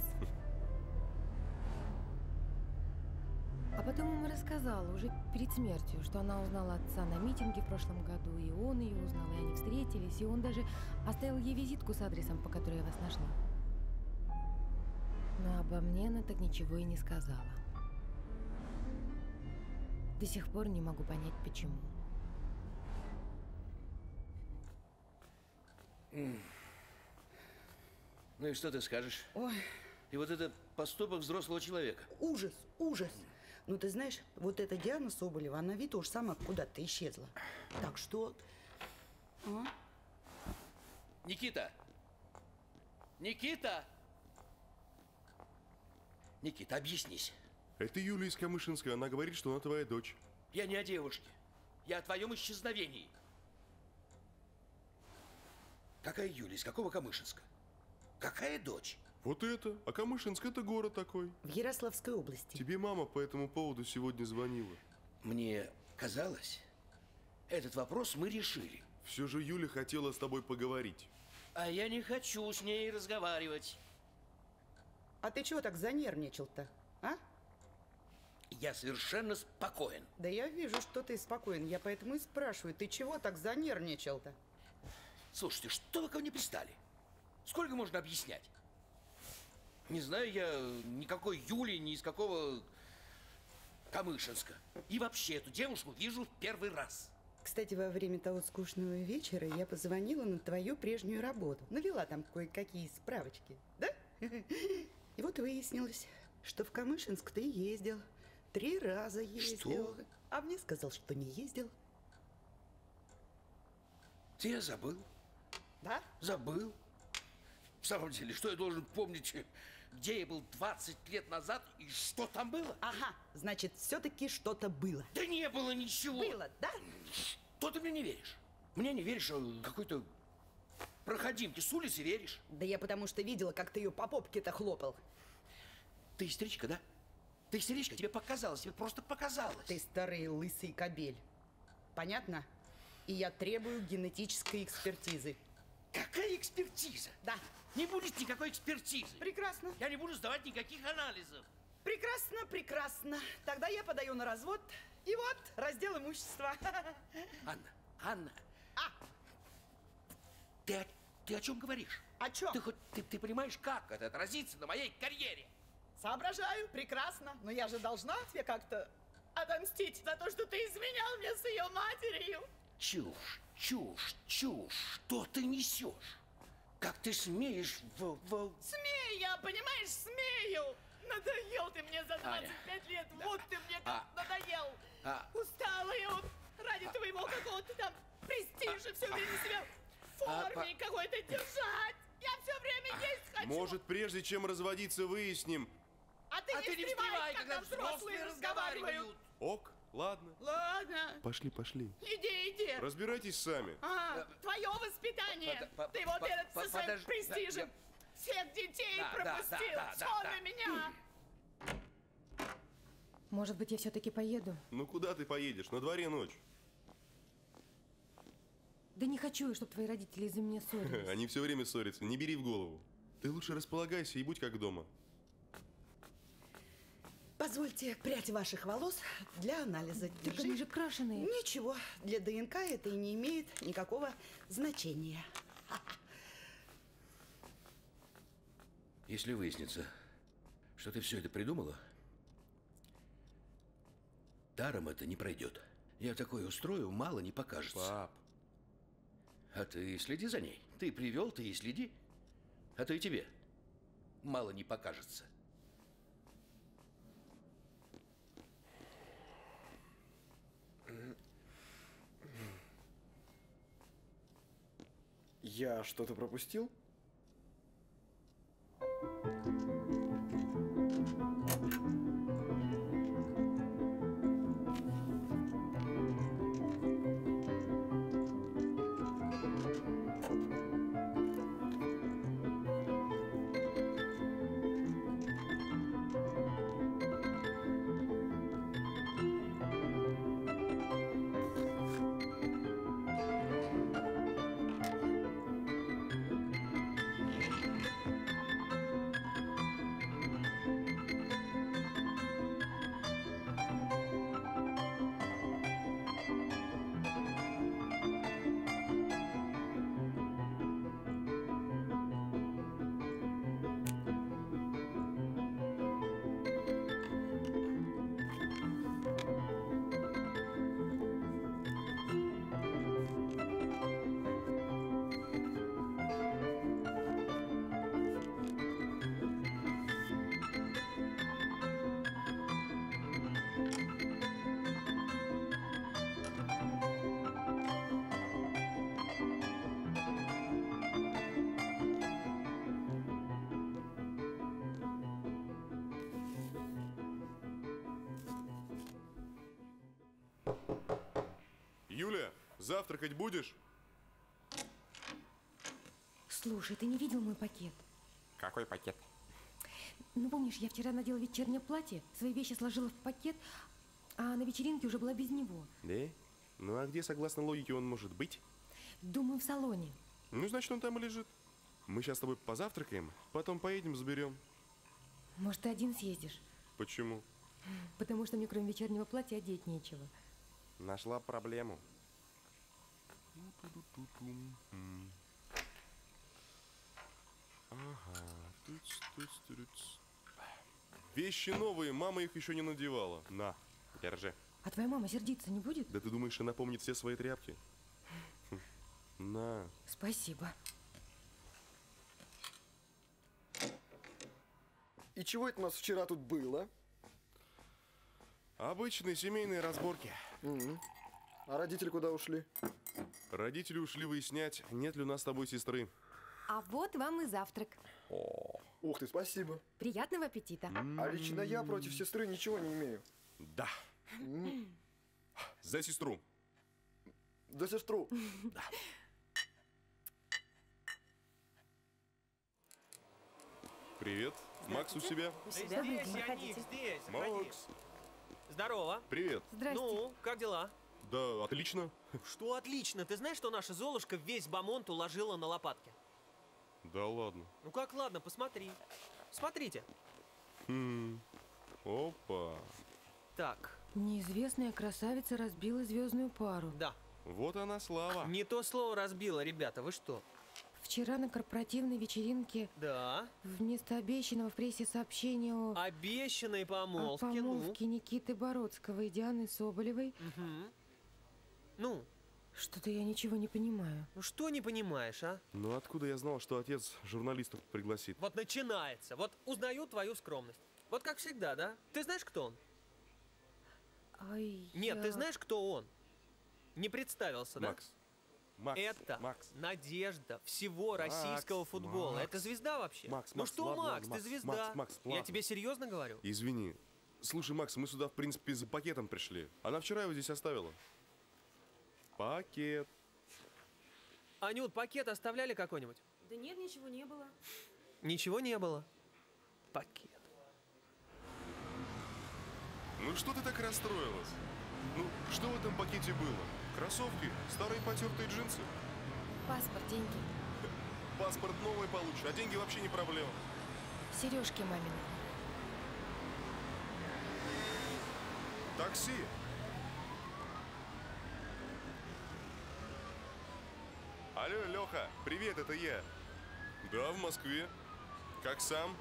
Speaker 7: А потом мама рассказала уже перед смертью, что она узнала отца на митинге в прошлом году, и он ее узнал, и они встретились, и он даже оставил ей визитку с адресом, по которой я вас нашла. Но обо мне она так ничего и не сказала. До сих пор не могу понять, почему.
Speaker 1: Ну и что ты скажешь?
Speaker 3: Ой.
Speaker 1: И вот это поступок взрослого человека.
Speaker 3: Ужас, ужас. Ну, ты знаешь, вот эта Диана Соболева, она ведь тоже сама куда-то исчезла. Так что... А?
Speaker 1: Никита! Никита! Никита, объяснись.
Speaker 2: Это Юлия из Камышинска. Она говорит, что она твоя дочь.
Speaker 1: Я не о девушке. Я о твоем исчезновении. Какая Юлия? Из какого Камышинска? Какая дочь?
Speaker 2: Вот это. А Камышинск — это город такой.
Speaker 3: В Ярославской области.
Speaker 2: Тебе мама по этому поводу сегодня звонила.
Speaker 1: Мне казалось, этот вопрос мы решили.
Speaker 2: Все же Юля хотела с тобой поговорить.
Speaker 1: А я не хочу с ней разговаривать.
Speaker 3: А ты чего так занервничал-то, а?
Speaker 1: Я совершенно спокоен.
Speaker 3: Да я вижу, что ты спокоен. Я поэтому и спрашиваю, ты чего так занервничал-то?
Speaker 1: Слушайте, что вы ко мне пристали? Сколько можно объяснять? Не знаю я никакой Юли, ни из какого Камышинска. И вообще эту девушку вижу в первый раз.
Speaker 3: Кстати, во время того скучного вечера я позвонила на твою прежнюю работу. Навела там кое-какие справочки, да? И вот выяснилось, что в Камышинск ты ездил. 3 раза ездил.
Speaker 1: Что?
Speaker 3: А мне сказал, что не ездил.
Speaker 1: Ты я забыл.
Speaker 3: Да?
Speaker 1: Забыл. В самом деле, что я должен помнить, где я был 20 лет назад и что там было?
Speaker 3: Ага, значит, все-таки что-то было.
Speaker 1: Да не было ничего.
Speaker 3: Было, да?
Speaker 1: Что ты мне не веришь? Мне не веришь, а какой-то проходимке с улицы веришь?
Speaker 3: Да я потому что видела, как ты ее по попке-то хлопал.
Speaker 1: Ты истеричка, да? Ты истеричка? Тебе показалось, тебе просто показалось.
Speaker 3: Ты старый лысый кобель. Понятно? И я требую генетической экспертизы.
Speaker 1: Какая экспертиза?
Speaker 3: Да.
Speaker 1: Не будет никакой экспертизы.
Speaker 3: Прекрасно.
Speaker 1: Я не буду сдавать никаких анализов.
Speaker 3: Прекрасно, прекрасно. Тогда я подаю на развод. И вот, раздел имущества.
Speaker 1: Анна. Ты о чем говоришь?
Speaker 3: О чем?
Speaker 1: Ты понимаешь, как это отразится на моей карьере?
Speaker 3: Соображаю, прекрасно. Но я же должна тебе как-то отомстить за то, что ты изменял мне с ее матерью.
Speaker 1: Чушь. Что ты несешь? Как ты смеешь
Speaker 3: Смею я, понимаешь, смею. Надоел ты мне за 25 лет. Да. Вот ты мне как надоел. Устала я вот ради твоего какого-то там престижа все время себя в форме какой-то держать. Я все время есть хочу.
Speaker 2: Может, прежде чем разводиться, выясним.
Speaker 3: А ты не встревай, когда взрослые разговаривают.
Speaker 2: Ок, ладно.
Speaker 3: Ладно.
Speaker 2: Пошли.
Speaker 3: Иди.
Speaker 2: Разбирайтесь сами.
Speaker 3: Твое воспитание. Ты вот этот со своим престижем всех детей пропустил. Вспомни меня.
Speaker 7: Может быть, я все-таки поеду?
Speaker 2: Ну куда ты поедешь? На дворе ночь.
Speaker 7: Да не хочу я, чтобы твои родители из-за меня ссорились.
Speaker 2: Они все время ссорятся, не бери в голову. Ты лучше располагайся и будь как дома.
Speaker 3: Позвольте прядь ваших волос для анализа.
Speaker 7: Так они же крашеные.
Speaker 3: Ничего, для ДНК это и не имеет никакого значения.
Speaker 1: Если выяснится, что ты все это придумала, даром это не пройдет. Я такое устрою, мало не покажется.
Speaker 2: Пап.
Speaker 1: А ты следи за ней. Ты привел, ты и следи. А то и тебе мало не покажется.
Speaker 5: Я что-то пропустил?
Speaker 2: Юля, завтракать будешь?
Speaker 7: Слушай, ты не видел мой пакет?
Speaker 12: Какой пакет?
Speaker 7: Ну, помнишь, я вчера надела вечернее платье, свои вещи сложила в пакет, а на вечеринке уже была без него.
Speaker 2: Да? Ну а где, согласно логике, он может быть?
Speaker 7: Думаю, в салоне.
Speaker 2: Ну, значит, он там и лежит. Мы сейчас с тобой позавтракаем, потом поедем, заберем.
Speaker 7: Может, ты один съездишь?
Speaker 2: Почему?
Speaker 7: Потому что мне кроме вечернего платья одеть нечего.
Speaker 2: Нашла проблему. Ага. Вещи новые, мама их еще не надевала. На, держи.
Speaker 7: А твоя мама сердиться не будет?
Speaker 2: Да ты думаешь, она помнит все свои тряпки? На.
Speaker 7: Спасибо.
Speaker 5: И чего это у нас вчера тут было?
Speaker 2: Обычные семейные разборки.
Speaker 5: А родители куда ушли?
Speaker 2: Родители ушли выяснять, нет ли у нас с тобой сестры.
Speaker 7: А вот вам и завтрак.
Speaker 5: Ух ты, спасибо.
Speaker 7: Приятного аппетита.
Speaker 5: А лично я против сестры ничего не имею.
Speaker 2: Да. За сестру.
Speaker 5: За сестру.
Speaker 2: Да. Привет. Макс у себя?
Speaker 9: Здесь они, здесь.
Speaker 2: Макс.
Speaker 9: Здорово.
Speaker 2: Привет.
Speaker 7: Здрасте.
Speaker 9: Ну, как дела?
Speaker 2: Да, отлично.
Speaker 9: Что отлично? Ты знаешь, что наша Золушка весь бомонд уложила на лопатки?
Speaker 2: Да ладно.
Speaker 9: Ну как ладно, посмотри. Смотрите.
Speaker 2: Опа.
Speaker 9: Так.
Speaker 7: Неизвестная красавица разбила звездную пару.
Speaker 9: Да.
Speaker 2: Вот она слава.
Speaker 9: Не то слово разбила, ребята, вы что?
Speaker 7: Вчера на корпоративной вечеринке
Speaker 9: Да.
Speaker 7: вместо обещанного в прессе сообщения о
Speaker 9: Обещанной помолвке.
Speaker 7: о помолвке Никиты Бородского и Дианы Соболевой.
Speaker 9: Ну?
Speaker 7: Что-то я ничего не понимаю.
Speaker 9: Ну что не понимаешь, а?
Speaker 2: Ну откуда я знал, что отец журналистов пригласит?
Speaker 9: Вот начинается. Вот узнаю твою скромность. Вот как всегда, да? Ты знаешь, кто он?
Speaker 7: Ай,
Speaker 9: Нет, ты знаешь, кто он? Не представился, да?
Speaker 2: Макс. Макс.
Speaker 9: Это
Speaker 2: Макс.
Speaker 9: надежда всего российского футбола.
Speaker 2: Макс.
Speaker 9: Это звезда вообще?
Speaker 2: Макс,
Speaker 9: Ну
Speaker 2: Макс,
Speaker 9: что,
Speaker 2: ладно,
Speaker 9: Макс,
Speaker 2: ладно,
Speaker 9: ты
Speaker 2: Макс,
Speaker 9: звезда.
Speaker 2: Макс,
Speaker 9: Я
Speaker 2: ладно.
Speaker 9: тебе серьезно говорю.
Speaker 2: Извини. Слушай, Макс, мы сюда, в принципе, за пакетом пришли. Она вчера его здесь оставила. Пакет.
Speaker 9: Анют, пакет оставляли какой-нибудь?
Speaker 11: Да нет, ничего не было.
Speaker 9: Ничего не было. Пакет.
Speaker 2: Ну что ты так расстроилась? Ну, что в этом пакете было? Кроссовки, старые потертые джинсы.
Speaker 7: Паспорт, деньги.
Speaker 2: Паспорт новый получишь, а деньги вообще не проблема.
Speaker 7: Сережки мамины.
Speaker 2: Такси. Алло, Леха, привет, это я. Да, в Москве. Как сам?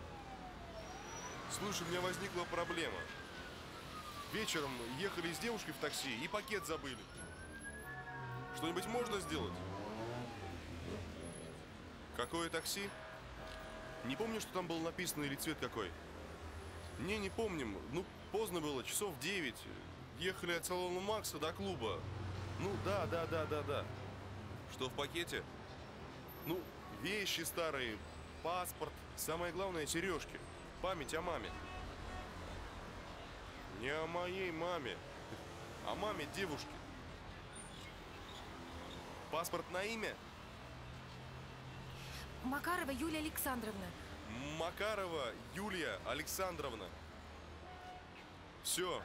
Speaker 2: Слушай, у меня возникла проблема. Вечером ехали с девушкой в такси и пакет забыли. Что-нибудь можно сделать? Какое такси? Не помню, что там было написано или цвет какой. Не помним. Ну, поздно было, часов 9. Ехали от салона Макса до клуба. Ну, да. Что в пакете? Ну, вещи старые, паспорт, самое главное, сережки. Память о маме. Не о моей маме, о маме девушки. Паспорт на имя?
Speaker 7: Макарова Юлия Александровна.
Speaker 2: Макарова Юлия Александровна. Все.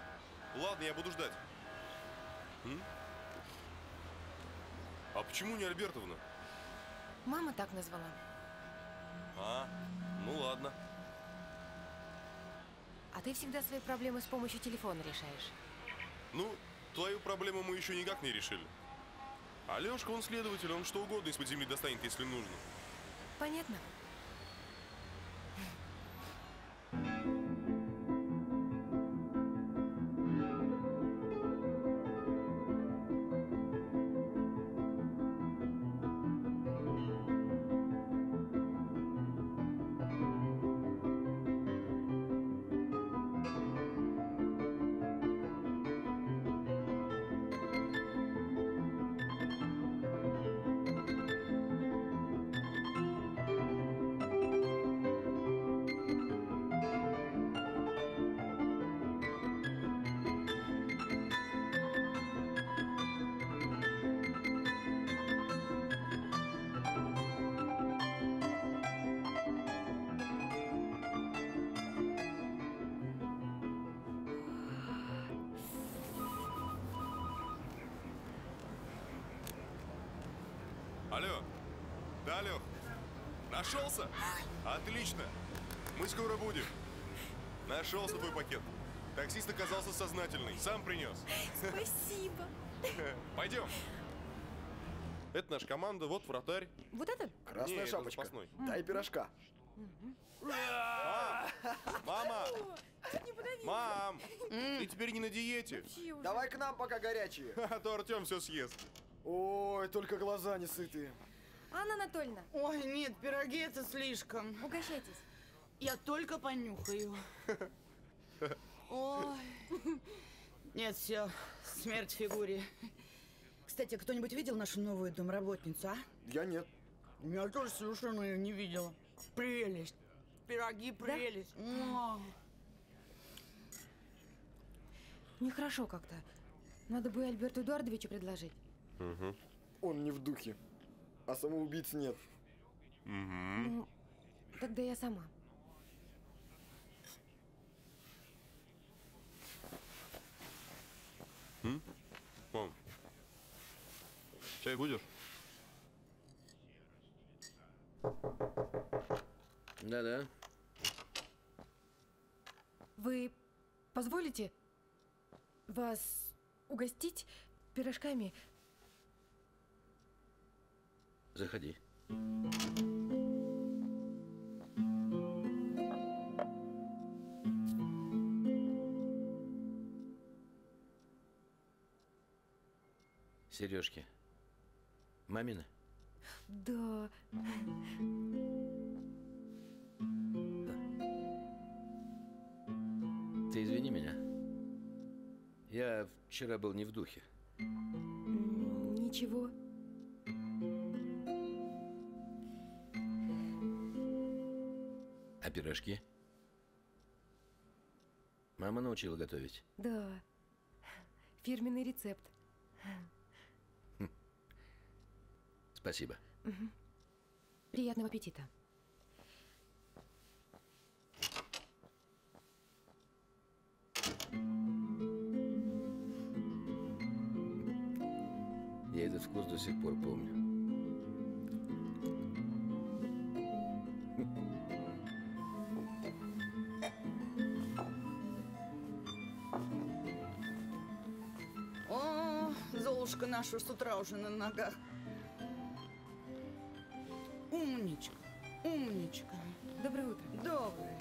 Speaker 2: Ладно, я буду ждать. А почему не Альбертовна?
Speaker 7: Мама так назвала.
Speaker 2: А, ну ладно.
Speaker 7: А ты всегда свои проблемы с помощью телефона решаешь.
Speaker 2: Ну, твою проблему мы еще никак не решили. Алешка, он следователь, он что угодно из-под земли достанет, если нужно.
Speaker 7: Понятно.
Speaker 2: Алло. Да, Лех. Нашелся? Отлично. Мы скоро будем. Нашелся твой пакет. Таксист оказался сознательный. Сам принес.
Speaker 7: Спасибо.
Speaker 2: Пойдем. Это наша команда. Вот вратарь.
Speaker 7: Вот это?
Speaker 5: Красная
Speaker 2: Не,
Speaker 5: шапочка.
Speaker 2: это запасной.
Speaker 5: Дай пирожка.
Speaker 2: Мама! Мам! Ты теперь не на диете.
Speaker 5: Давай к нам, пока горячие.
Speaker 2: А то Артем все съест.
Speaker 5: Ой, только глаза не сытые.
Speaker 7: Анна Анатольевна.
Speaker 3: Ой, нет, пироги это слишком.
Speaker 7: Угощайтесь.
Speaker 3: Я только понюхаю. Ой. Нет, все, смерть фигуре. Кстати, кто-нибудь видел нашу новую домработницу, а?
Speaker 5: Я нет.
Speaker 3: Я тоже совершенно ее не видела. Прелесть. Пироги прелесть. Да?
Speaker 7: Нехорошо как-то. Надо бы Альберту Эдуардовичу предложить.
Speaker 5: Угу. Он не в духе. А самоубийц нет.
Speaker 2: Угу.
Speaker 7: Ну, тогда я сама.
Speaker 2: Мам, чай будешь?
Speaker 1: Да-да.
Speaker 7: Вы позволите вас угостить пирожками?
Speaker 1: Заходи. Сережки. Мамины?
Speaker 7: Да.
Speaker 1: Ты извини меня. Я вчера был не в духе.
Speaker 7: Ничего.
Speaker 1: А пирожки? Мама научила готовить?
Speaker 7: Да. Фирменный рецепт.
Speaker 1: Спасибо.
Speaker 7: Угу. Приятного аппетита.
Speaker 1: Я этот вкус до сих пор помню.
Speaker 3: О, Золушка наша с утра уже на ногах. Умничка, умничка.
Speaker 7: Доброе утро.
Speaker 3: Доброе.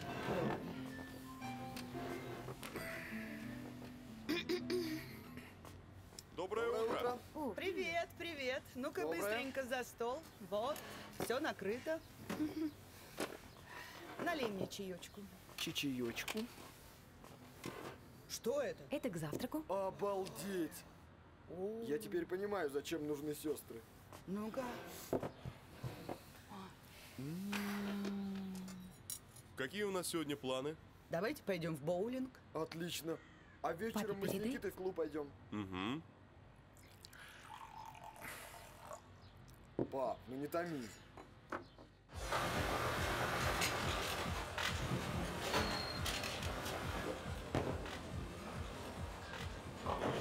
Speaker 2: Доброе утро.
Speaker 3: Привет, привет. Ну-ка
Speaker 5: Доброе.
Speaker 3: быстренько за стол. Вот, все накрыто. Налей мне чаечку.
Speaker 5: Чаечку.
Speaker 3: Что это?
Speaker 7: Это к завтраку.
Speaker 5: Обалдеть! Я теперь понимаю, зачем нужны сестры.
Speaker 3: Ну-ка.
Speaker 2: Какие у нас сегодня планы?
Speaker 3: Давайте пойдем в боулинг.
Speaker 5: Отлично. А вечером мы с
Speaker 7: передай.
Speaker 5: Никитой в клуб пойдем.
Speaker 2: Угу.
Speaker 5: Пап, ну не томи.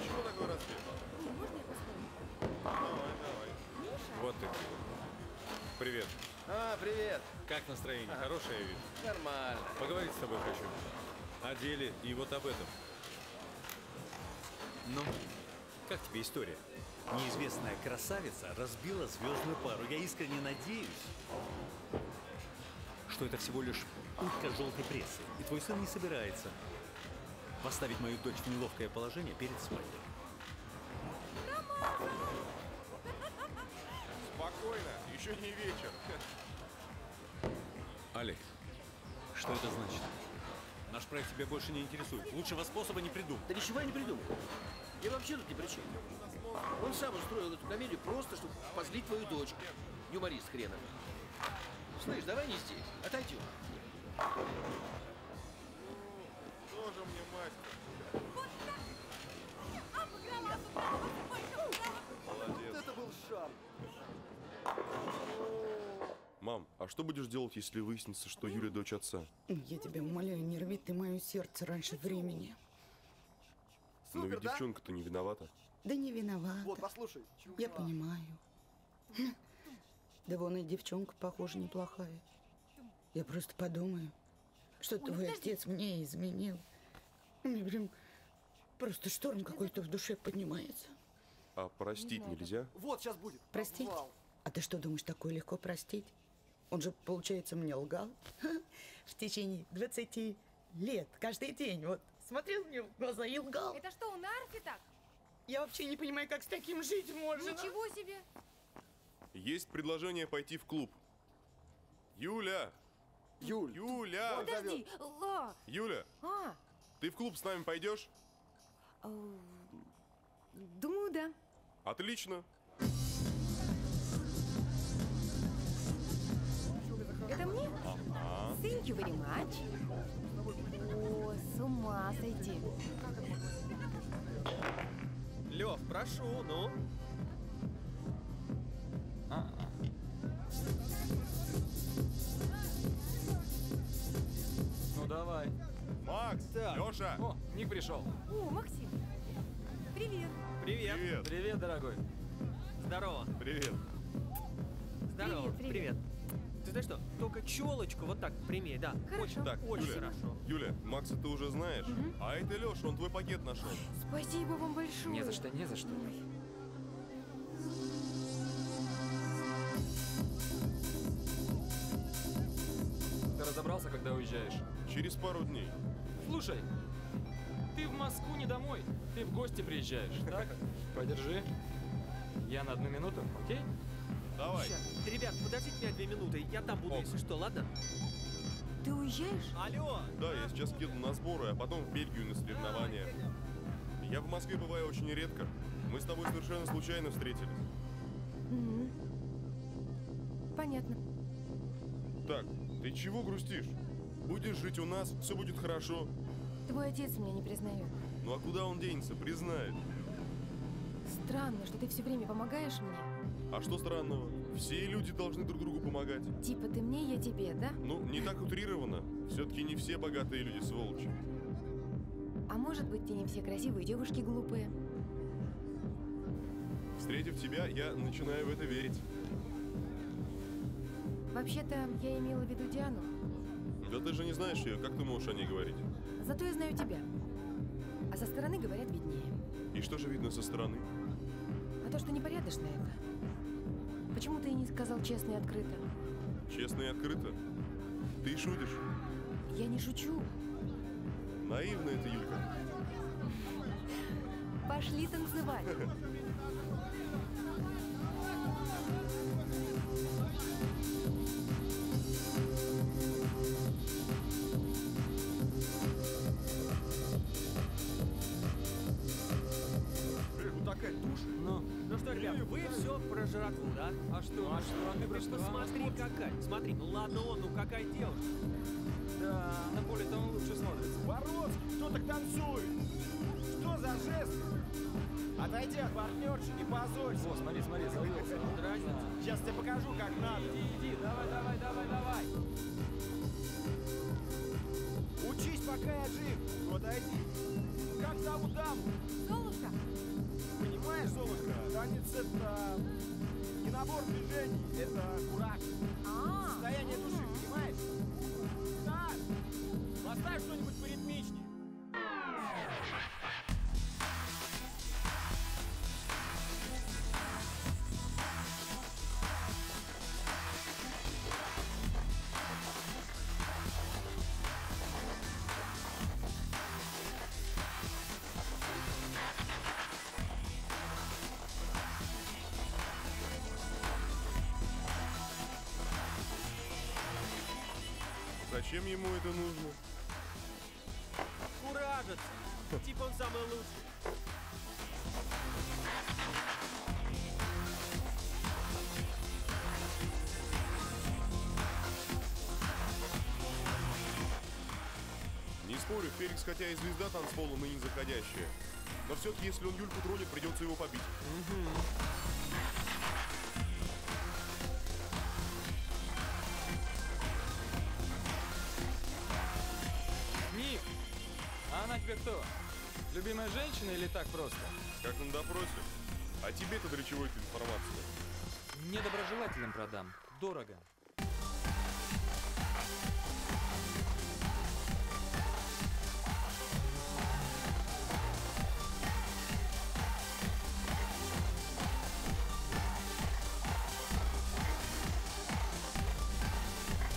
Speaker 2: Чего такой разбег?
Speaker 11: Можно я посмотрю?
Speaker 2: Давай.
Speaker 12: Вот ты. Привет.
Speaker 1: А, привет.
Speaker 12: Как настроение? Хорошее, я вижу.
Speaker 1: Нормально.
Speaker 12: Поговорить с тобой хочу. О деле и вот об этом. Ну, как тебе история?
Speaker 13: Неизвестная красавица разбила звездную пару. Я искренне надеюсь, что это всего лишь утка желтой прессы. И твой сын не собирается поставить мою дочь в неловкое положение перед свадьбой.
Speaker 2: Спокойно, еще не вечер.
Speaker 13: Али, что это значит? Наш проект тебя больше не интересует. Лучшего способа не придумал.
Speaker 1: Да ничего я не придумал. Я вообще тут ни при чем. Он сам устроил эту комедию просто, чтобы позлить твою дочку. Юморист хренов. Слышь, давай не здесь. Отойдем.
Speaker 2: Тоже мне мастер. Молодец.
Speaker 5: Это был шар.
Speaker 2: Мам, а что будешь делать, если выяснится, что Юля дочь отца?
Speaker 3: Я тебя умоляю, не рви ты мое сердце раньше времени.
Speaker 2: Но ведь
Speaker 5: да?
Speaker 2: девчонка-то не виновата.
Speaker 3: Да не виновата.
Speaker 5: Вот, послушай.
Speaker 3: Я понимаю. Да вон и девчонка, похоже, неплохая. Я просто подумаю, что твой отец мне изменил. У меня прям просто шторм какой-то в душе поднимается.
Speaker 2: А простить нельзя?
Speaker 5: Вот, сейчас будет.
Speaker 3: Простить?
Speaker 5: Обвал.
Speaker 3: А ты что, думаешь, такое легко простить? Он же, получается, мне лгал в течение 20 лет, каждый день. Вот смотрел мне в глаза и лгал.
Speaker 7: Это что, на арфе так?
Speaker 3: Я вообще не понимаю, как с таким жить можно.
Speaker 7: Ничего себе!
Speaker 2: Есть предложение пойти в клуб. Юля! Юля!
Speaker 7: Подожди!
Speaker 2: Юля,
Speaker 7: А,
Speaker 2: ты в клуб с нами пойдешь?
Speaker 7: думаю, да.
Speaker 2: Отлично.
Speaker 7: Это мне? Thank you very much. О, с ума сойти.
Speaker 9: Лев, прошу, ну.
Speaker 14: Ну давай.
Speaker 2: Макс,
Speaker 9: Так.
Speaker 2: Леша.
Speaker 14: О, Ник пришел.
Speaker 7: О, Максим. Привет.
Speaker 9: Привет.
Speaker 2: Привет.
Speaker 14: Привет, дорогой.
Speaker 9: Здорово.
Speaker 2: Привет.
Speaker 9: Здорово.
Speaker 7: Привет.
Speaker 9: Ты знаешь что? Только челочку вот так прими, да. Очень,
Speaker 2: Так,
Speaker 9: очень
Speaker 2: Юля,
Speaker 9: хорошо.
Speaker 2: Юля, Макса ты уже знаешь. А это Леша, он твой пакет нашел.
Speaker 7: Спасибо вам большое.
Speaker 14: Не за что, не за что. Ты разобрался, когда уезжаешь?
Speaker 2: Через пару дней.
Speaker 14: Слушай, ты в Москву не домой, ты в гости приезжаешь, так? Подержи. Я на 1 минуту, окей?
Speaker 2: Давай.
Speaker 9: Ща. Ребят, подождите меня 2 минуты, я там буду,
Speaker 2: Ок.
Speaker 9: если что, ладно?
Speaker 7: Ты уезжаешь?
Speaker 9: Алло!
Speaker 2: Да, я сейчас еду на сборы, а потом в Бельгию на соревнования. Я в Москве бываю очень редко. Мы с тобой совершенно случайно встретились.
Speaker 7: Мгм. Понятно.
Speaker 2: Так, ты чего грустишь? Будешь жить у нас, все будет хорошо.
Speaker 7: Твой отец меня не признает.
Speaker 2: Ну а куда он денется, признает.
Speaker 7: Странно, что ты все время помогаешь мне.
Speaker 2: А что странного? Все люди должны друг другу помогать.
Speaker 7: Типа ты мне, я тебе, да?
Speaker 2: Ну, не так утрированно. Все-таки не все богатые люди сволочи.
Speaker 7: А может быть, и не все красивые девушки глупые.
Speaker 2: Встретив тебя, я начинаю в это верить.
Speaker 7: Вообще-то, я имела в виду Диану.
Speaker 2: Да ты же не знаешь ее, как ты можешь о ней говорить?
Speaker 7: Зато я знаю тебя. А со стороны говорят виднее.
Speaker 2: И что же видно со стороны?
Speaker 7: А то, что непорядочно это. Почему ты не сказал честно и открыто?
Speaker 2: Честно и открыто? Ты шутишь?
Speaker 7: Я не шучу.
Speaker 2: Наивно это, Юлька.
Speaker 7: Пошли танцевать.
Speaker 14: Эх, вот такая тушь.
Speaker 9: Ну что, ребят, вы все про жратву, да?
Speaker 14: А что? Ты про что?
Speaker 9: Посмотри, какая. Смотри, ну ладно он, ну какая девушка.
Speaker 14: Да, на поле-то он лучше смотрится.
Speaker 15: Воровский, кто так танцует? Что за жест? Отойди от партнерши, не позорься.
Speaker 14: О, смотри, завелся.
Speaker 15: Сейчас тебе покажу, как надо.
Speaker 14: Иди, давай.
Speaker 15: Учись, пока я жив. Ну, отойди. Как зовут даму?
Speaker 7: Золушка.
Speaker 15: Понимаешь, Золушка, танец это не набор движений, это кураж. Состояние души, понимаешь? Да! Поставь что-нибудь поритмичнее.
Speaker 2: Зачем ему это нужно?
Speaker 9: Куражится. Типа он самый лучший.
Speaker 2: Не спорю, Феликс хотя и звезда танцпола ныне заходящая. Но все-таки, если он Юльку тронет, придется его побить.
Speaker 14: Ник, а она тебе кто? Любимая женщина или так просто?
Speaker 2: Как на допросе. А тебе-то для чего эта информация?
Speaker 14: Недоброжелателям продам. Дорого.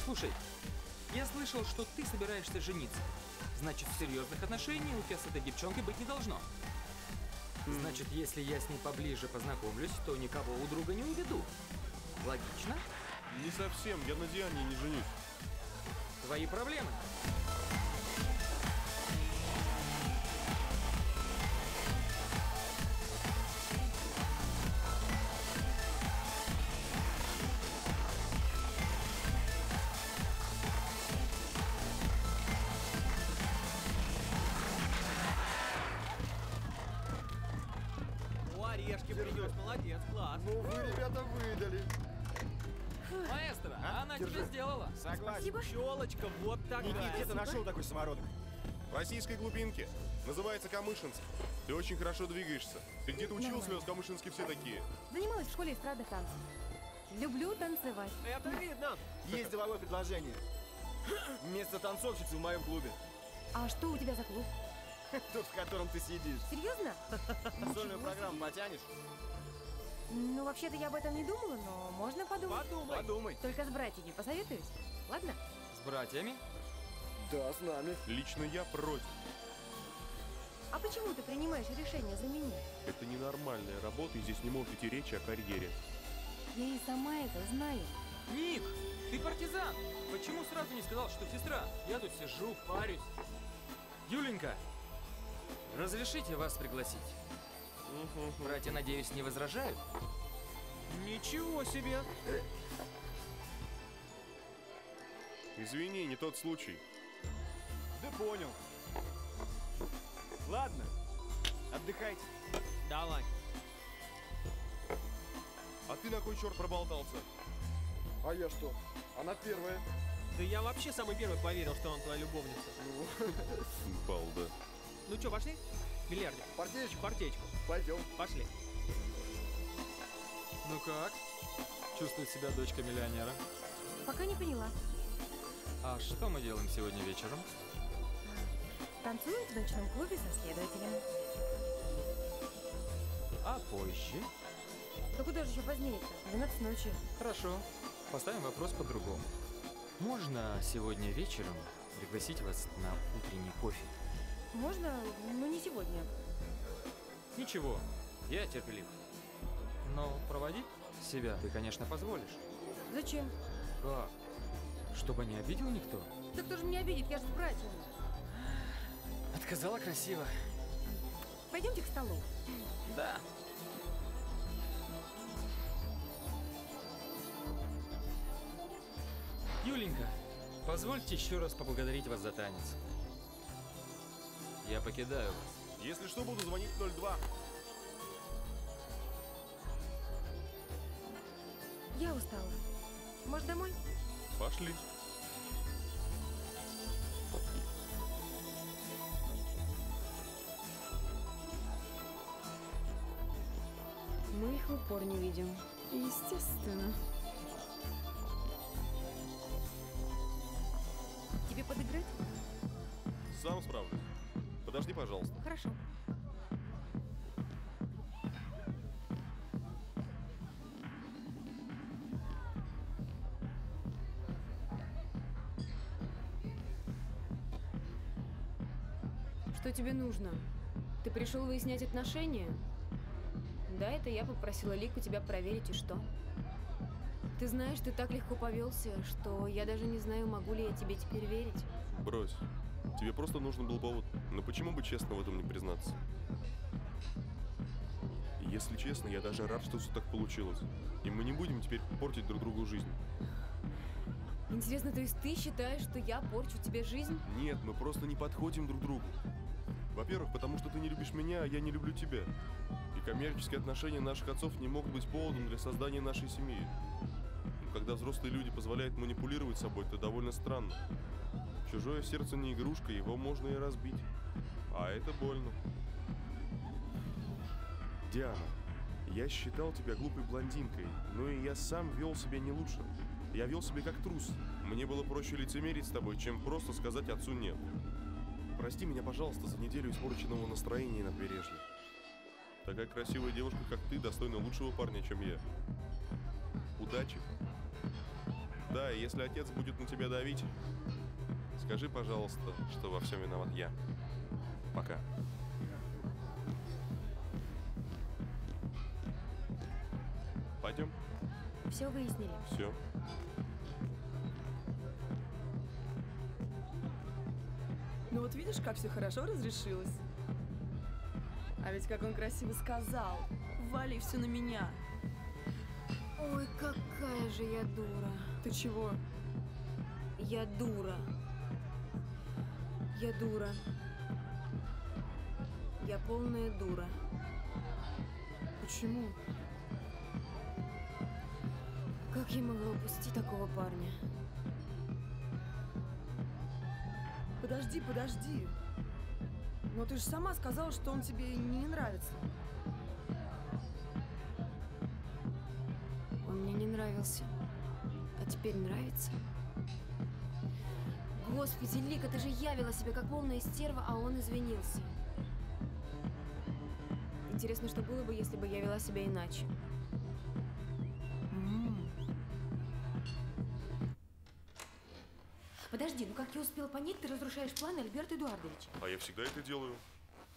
Speaker 14: Слушай, я слышал, что ты собираешься жениться. Значит, в серьезных отношениях у тебя с этой девчонкой быть не должно. Значит, если я с ней поближе познакомлюсь, то никого у друга не уведу. Логично?
Speaker 2: Не совсем, я на Диане не женюсь.
Speaker 14: Твои проблемы.
Speaker 9: Орешки принес, молодец, класс.
Speaker 5: Ну вы, ребята, выдали.
Speaker 14: Маэстро, она тебе сделала.
Speaker 15: Согласен.
Speaker 9: Щелочка, вот такая.
Speaker 15: Никит, где ты нашел такой самородок?
Speaker 2: В российской глубинке. Называется камышинцы. Ты очень хорошо двигаешься. Ты где-то учился, Лёс, камышинские все такие.
Speaker 7: Занималась в школе эстрадных танцев. Люблю танцевать.
Speaker 9: Это видно.
Speaker 15: Есть деловое предложение. Место танцовщицы в моем клубе.
Speaker 7: А что у тебя за клуб?
Speaker 15: Тот, в котором ты сидишь.
Speaker 7: Серьезно?
Speaker 15: Сольную программу потянешь?
Speaker 7: Ну, вообще-то я об этом не думала, но можно подумать.
Speaker 15: Подумай.
Speaker 7: Только с братьями посоветуюсь. Ладно?
Speaker 14: С братьями?
Speaker 5: Да, с нами.
Speaker 2: Лично я против.
Speaker 7: А почему ты принимаешь решение за меня?
Speaker 2: Это ненормальная работа, и здесь не может идти речи о карьере.
Speaker 7: Я и сама это знаю.
Speaker 14: Ник, ты партизан. Почему сразу не сказал, что сестра? Я тут сижу, парюсь. Юленька, разрешите вас пригласить? Братья, надеюсь, не возражают?
Speaker 9: Ничего себе.
Speaker 2: Извини, не тот случай.
Speaker 15: Да понял. Ладно, отдыхайте.
Speaker 9: Давай.
Speaker 2: А ты на кой черт проболтался?
Speaker 5: А я что? Она первая.
Speaker 9: Да я вообще самый первый поверил, что он твоя любовница.
Speaker 2: Балда.
Speaker 9: Ну что, пошли? Бильярдик.
Speaker 5: Партеечку?
Speaker 9: Партеечку.
Speaker 5: Пойдем.
Speaker 9: Пошли.
Speaker 14: Ну как? Чувствует себя дочка миллионера?
Speaker 7: Пока не поняла.
Speaker 14: А что мы делаем сегодня вечером?
Speaker 7: Танцуем в ночном клубе со следователем.
Speaker 14: А позже?
Speaker 7: Да куда же еще позднее-то? 12 ночи.
Speaker 14: Хорошо. Поставим вопрос по-другому. Можно сегодня вечером пригласить вас на утренний кофе?
Speaker 7: Можно, но не сегодня.
Speaker 14: Ничего, я терпелив. Но проводить себя ты, конечно, позволишь.
Speaker 7: Зачем?
Speaker 14: Как? Чтобы не обидел никто?
Speaker 7: Да кто же меня обидит? Я же с братьями.
Speaker 14: Отказала красиво.
Speaker 7: Пойдемте к столу.
Speaker 14: Да. Юленька, позвольте еще раз поблагодарить вас за танец. Я покидаю вас.
Speaker 2: Если что, буду звонить в 02.
Speaker 7: Я устала. Может, домой?
Speaker 2: Пошли.
Speaker 11: Мы их в упор не видим.
Speaker 10: Естественно.
Speaker 7: Тебе подыграть?
Speaker 2: Сам справлюсь. Подожди, пожалуйста.
Speaker 7: Хорошо.
Speaker 11: Что тебе нужно? Ты пришел выяснять отношения? Да, это я попросила Лику тебя проверить, и что? Ты знаешь, ты так легко повелся, что я даже не знаю, могу ли я тебе теперь верить.
Speaker 2: Брось. Тебе просто нужен был повод. Но почему бы честно в этом не признаться? Если честно, я даже рад, что все так получилось. И мы не будем теперь портить друг другу жизнь.
Speaker 11: Интересно, то есть ты считаешь, что я порчу тебе жизнь?
Speaker 2: Нет, мы просто не подходим друг другу. Во-первых, потому что ты не любишь меня, а я не люблю тебя. И коммерческие отношения наших отцов не могут быть поводом для создания нашей семьи. Но когда взрослые люди позволяют манипулировать собой, это довольно странно. Чужое сердце не игрушка, его можно и разбить. А это больно. Диана, я считал тебя глупой блондинкой, но и я сам вел себя не лучше. Я вел себя как трус. Мне было проще лицемерить с тобой, чем просто сказать отцу «нет». Прости меня, пожалуйста, за неделю испорченного настроения на побережье. Такая красивая девушка, как ты, достойна лучшего парня, чем я. Удачи. Да, и если отец будет на тебя давить, скажи, пожалуйста, что во всем виноват я. Пока. Пойдем?
Speaker 7: Все выяснили.
Speaker 2: Все.
Speaker 10: Ну вот видишь, как все хорошо разрешилось? А ведь как он красиво сказал. Вали все на меня.
Speaker 11: Ой, какая же я дура.
Speaker 10: Ты чего?
Speaker 11: Я дура. Я дура. Я полная дура.
Speaker 10: Почему?
Speaker 11: Как я могла упустить такого парня?
Speaker 10: Подожди, подожди. Но ты же сама сказала, что он тебе не нравится.
Speaker 11: Он мне не нравился. А теперь нравится? Господи, Лика, ты же явила себя как полная стерва, а он извинился. Интересно, что было бы, если бы я вела себя иначе.
Speaker 7: Подожди, ну как я успела понять, ты разрушаешь планы Альберта Эдуардовича.
Speaker 2: А я всегда это делаю.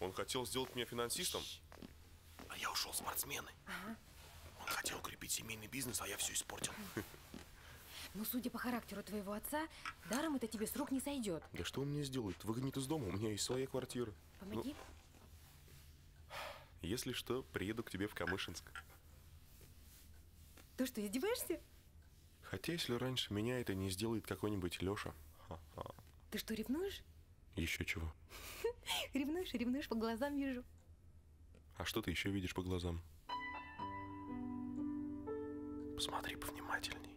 Speaker 2: Он хотел сделать меня финансистом. А я ушел в спортсмены.
Speaker 7: Ага.
Speaker 2: Он хотел укрепить семейный бизнес, а я все испортил.
Speaker 7: Ну, судя по характеру твоего отца, даром это тебе с рук не сойдет.
Speaker 2: Да что он мне сделает? Выгонит из дома, у меня есть своя квартира.
Speaker 7: Помоги.
Speaker 2: Если что, приеду к тебе в Камышинск.
Speaker 7: Ты что, издеваешься?
Speaker 2: Хотя, если раньше меня это не сделает какой-нибудь Леша.
Speaker 7: Ты что, ревнуешь?
Speaker 2: Еще чего?
Speaker 7: Ревнуешь, ревнуешь, по глазам вижу.
Speaker 2: А что ты еще видишь по глазам? Посмотри повнимательней.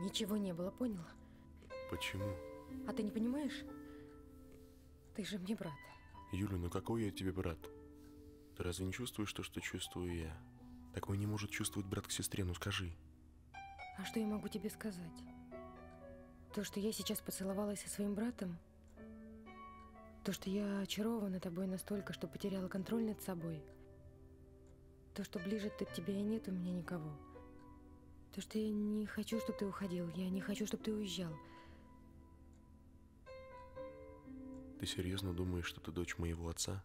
Speaker 7: Ничего не было, поняла?
Speaker 2: Почему?
Speaker 7: А ты не понимаешь? Ты же мне брат.
Speaker 2: Юля, ну какой я тебе брат? Ты разве не чувствуешь то, что чувствую я? Такое не может чувствовать брат к сестре, ну скажи.
Speaker 7: А что я могу тебе сказать? То, что я сейчас поцеловалась со своим братом, то, что я очарована тобой настолько, что потеряла контроль над собой, то, что ближе-то к тебе и нет у меня никого, то, что я не хочу, чтобы ты уходил, я не хочу, чтобы ты уезжал.
Speaker 2: Ты серьезно думаешь, что ты дочь моего отца?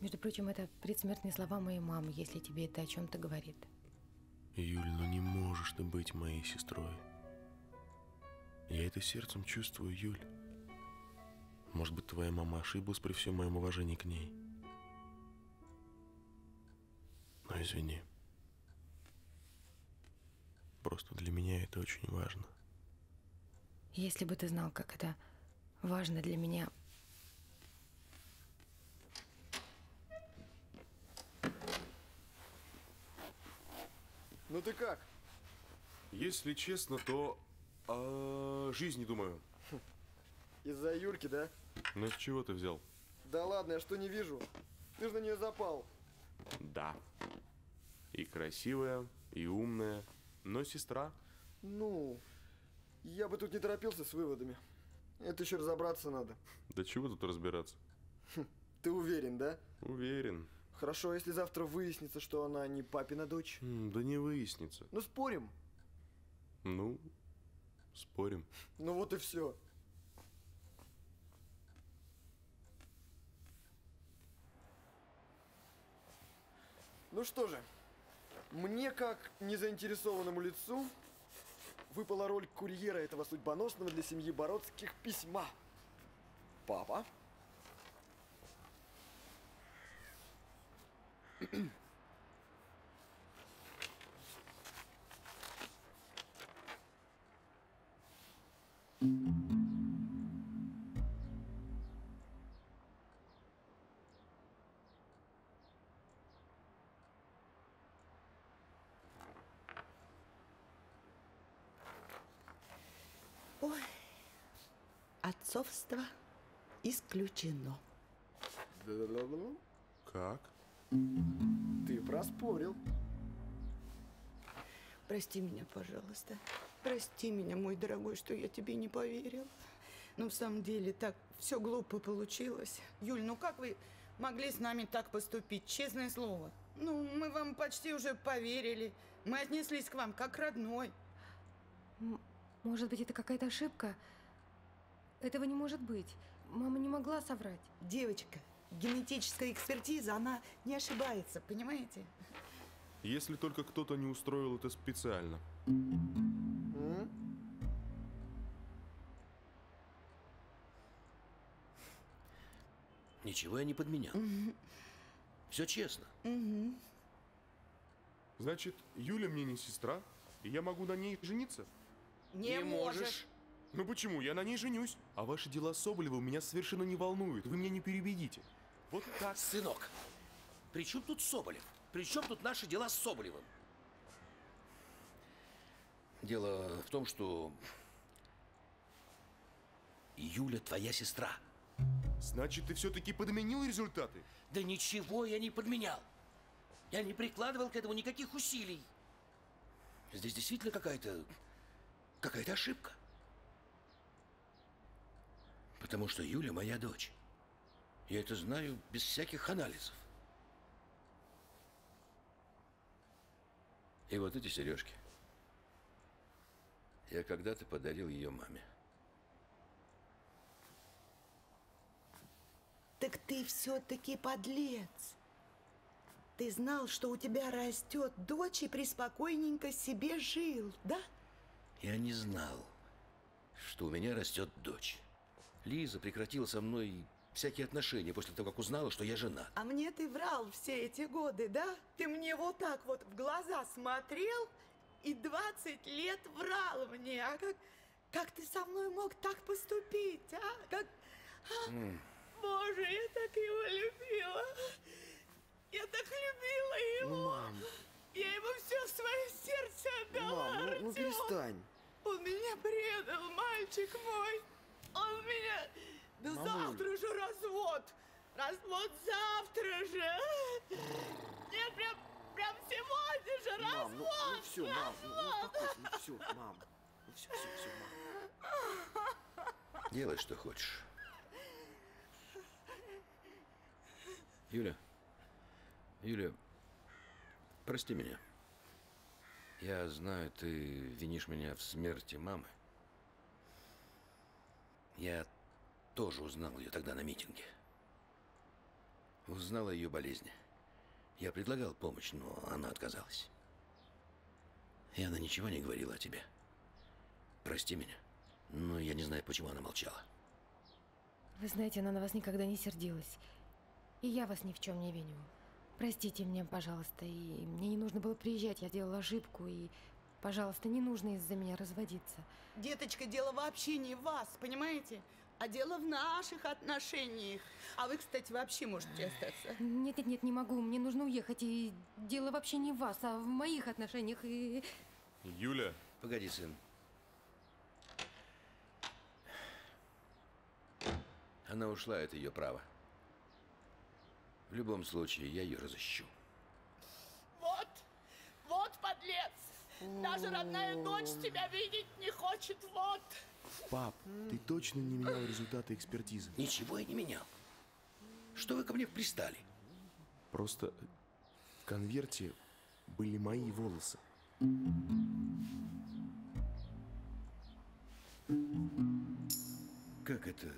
Speaker 7: Между прочим, это предсмертные слова моей мамы, если тебе это о чем-то говорит.
Speaker 2: Юль, ну не можешь ты быть моей сестрой. Я это сердцем чувствую, Юль. Может быть, твоя мама ошиблась при всем моем уважении к ней. Но извини. Просто для меня это очень важно.
Speaker 7: Если бы ты знал, как это важно для меня.
Speaker 5: Ну ты как?
Speaker 2: Если честно, то о жизни думаю.
Speaker 5: Из-за Юльки, да?
Speaker 2: Ну с чего ты взял?
Speaker 5: Да ладно, я что не вижу? Ты же на нее запал.
Speaker 2: Да. И красивая, и умная, но сестра.
Speaker 5: Ну, я бы тут не торопился с выводами. Это еще разобраться надо.
Speaker 2: Да чего тут разбираться?
Speaker 5: Ты уверен, да?
Speaker 2: Уверен.
Speaker 5: Хорошо, если завтра выяснится, что она не папина дочь.
Speaker 2: Да не выяснится.
Speaker 5: Ну, спорим.
Speaker 2: Ну, спорим.
Speaker 5: Ну вот и все. Ну что же, мне, как незаинтересованному лицу, выпала роль курьера этого судьбоносного для семьи Бородских письма. Папа.
Speaker 3: Ой, отцовство исключено.
Speaker 2: Как?
Speaker 5: Ты проспорил.
Speaker 3: Прости меня, пожалуйста. Прости меня, мой дорогой, что я тебе не поверил. Но в самом деле так все глупо получилось. Юль, ну как вы могли с нами так поступить? Честное слово. Ну, мы вам почти уже поверили. Мы отнеслись к вам как к родной.
Speaker 7: Может быть, это какая-то ошибка? Этого не может быть. Мама не могла соврать.
Speaker 3: Девочка, генетическая экспертиза, она не ошибается, понимаете?
Speaker 2: Если только кто-то не устроил это специально.
Speaker 1: Ничего я не подменял. Все честно.
Speaker 2: Значит, Юля мне не сестра, и я могу на ней жениться?
Speaker 3: Не можешь.
Speaker 2: Ну почему? Я на ней женюсь. А ваши дела с Соболевым меня совершенно не волнуют. Вы меня не переубедите. Вот так.
Speaker 1: Сынок, при чем тут Соболев? При чем тут наши дела с Соболевым? Дело в том, что Юля твоя сестра.
Speaker 2: Значит, ты все-таки подменил результаты?
Speaker 1: Да ничего я не подменял. Я не прикладывал к этому никаких усилий. Здесь действительно какая-то ошибка. Потому что Юля моя дочь. Я это знаю без всяких анализов. И вот эти сережки. Я когда-то подарил ее маме.
Speaker 3: Так ты все-таки подлец. Ты знал, что у тебя растет дочь и преспокойненько себе жил, да?
Speaker 1: Я не знал, что у меня растет дочь. Лиза прекратила со мной всякие отношения после того, как узнала, что я женат.
Speaker 3: А мне ты врал все эти годы, да? Ты мне вот так вот в глаза смотрел и 20 лет врал мне. А как ты со мной мог так поступить, а? Боже, я так его любила. Я так любила его.
Speaker 5: Ну, мам.
Speaker 3: Я ему все свое сердце отдала,
Speaker 5: Мам, ну
Speaker 3: Артём.
Speaker 5: перестань.
Speaker 3: Он меня предал, мальчик мой. Он меня... Да
Speaker 5: Мамуль.
Speaker 3: завтра же развод. Развод завтра же. Нет, прям сегодня же
Speaker 5: Мам,
Speaker 3: развод.
Speaker 5: ну все, мам,
Speaker 3: развод.
Speaker 5: ну все, мам. Ну все, мам.
Speaker 1: Делай, что хочешь. Юля, прости меня. Я знаю, ты винишь меня в смерти мамы. Я тоже узнал ее тогда на митинге. Узнал о ее болезни. Я предлагал помощь, но она отказалась. И она ничего не говорила о тебе. Прости меня, но я не знаю, почему она молчала.
Speaker 7: Вы знаете, она на вас никогда не сердилась. И я вас ни в чем не виню. Простите меня, пожалуйста. И мне не нужно было приезжать, я делала ошибку. И, пожалуйста, не нужно из-за меня разводиться.
Speaker 3: Деточка, дело вообще не в вас, понимаете? А дело в наших отношениях. А вы, кстати, вообще можете остаться.
Speaker 7: Нет, не могу. Мне нужно уехать. И дело вообще не в вас, а в моих отношениях. И...
Speaker 2: Юля.
Speaker 1: Погоди, сын. Она ушла, это ее право. В любом случае, я ее разыщу.
Speaker 3: Вот, подлец! Даже родная дочь тебя видеть не хочет, вот!
Speaker 6: Пап, ты точно не менял результаты экспертизы?
Speaker 1: Ничего я не менял. Что вы ко мне пристали?
Speaker 6: Просто в конверте были мои волосы.
Speaker 1: Как это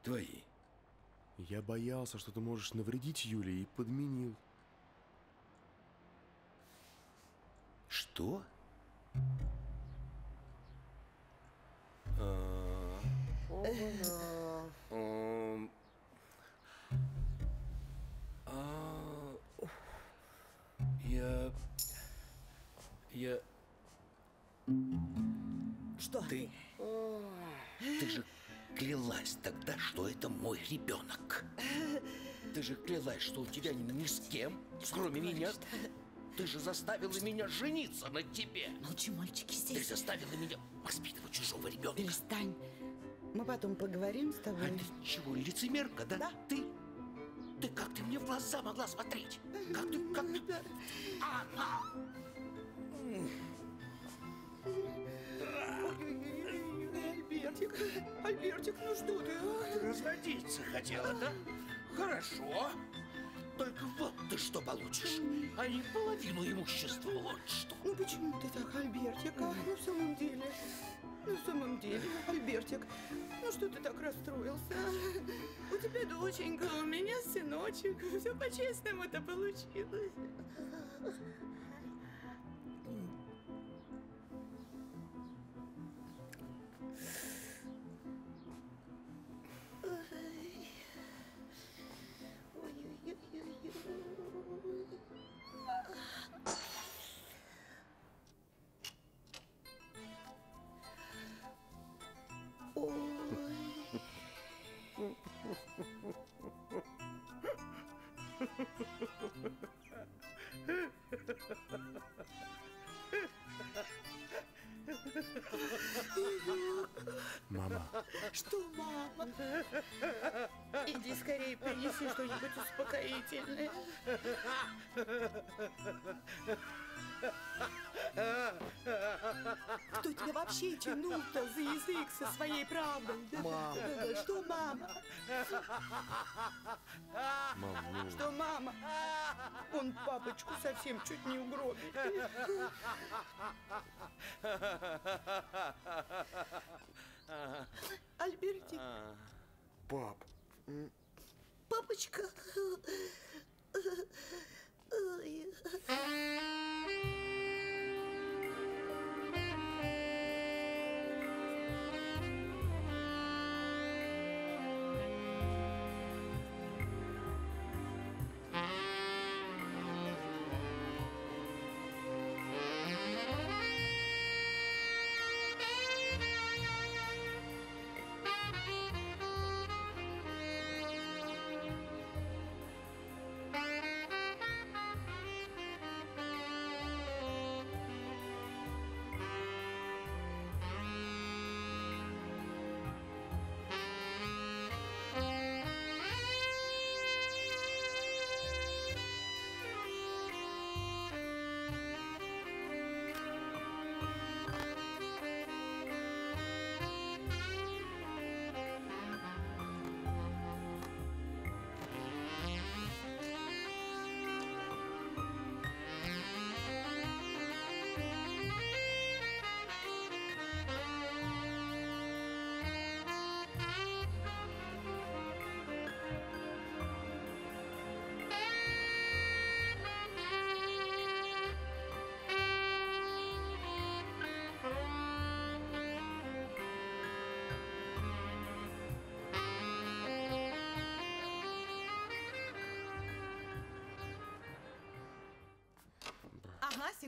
Speaker 1: твои?
Speaker 6: Я боялся, что ты можешь навредить Юле, и подменил.
Speaker 1: Что? Я...
Speaker 3: Что
Speaker 1: ты? Ты же клялась тогда, что это мой ребенок. Ты же клялась, что у тебя ни с кем, кроме меня. Ты же заставила меня жениться на тебе.
Speaker 3: Молчи, мальчики, здесь.
Speaker 1: Ты заставила меня воспитывать чужого ребенка.
Speaker 3: Перестань. Мы потом поговорим с тобой.
Speaker 1: А ты чего, лицемерка, да? Ты как ты мне в глаза могла смотреть? Как ты...
Speaker 3: Альбертик, ну что ты?
Speaker 1: Ты разводиться хотела, да? Хорошо. Только вот ты что получишь, а не половину имущества, вот что.
Speaker 3: Ну почему ты так, Альбертик? Ну в самом деле, Альбертик, ну что ты так расстроился? У тебя доченька, у меня сыночек. Все по-честному-то получилось.
Speaker 6: Мама.
Speaker 3: Что, мама? Иди скорее принеси что-нибудь успокоительное. Кто тебя вообще тянул-то за язык со своей правдой?
Speaker 6: Мама.
Speaker 3: Что, мама?
Speaker 6: Мам, ну...
Speaker 3: Что, мама? Он папочку совсем чуть не угробил. Альбертик.
Speaker 6: Пап.
Speaker 3: Папочка.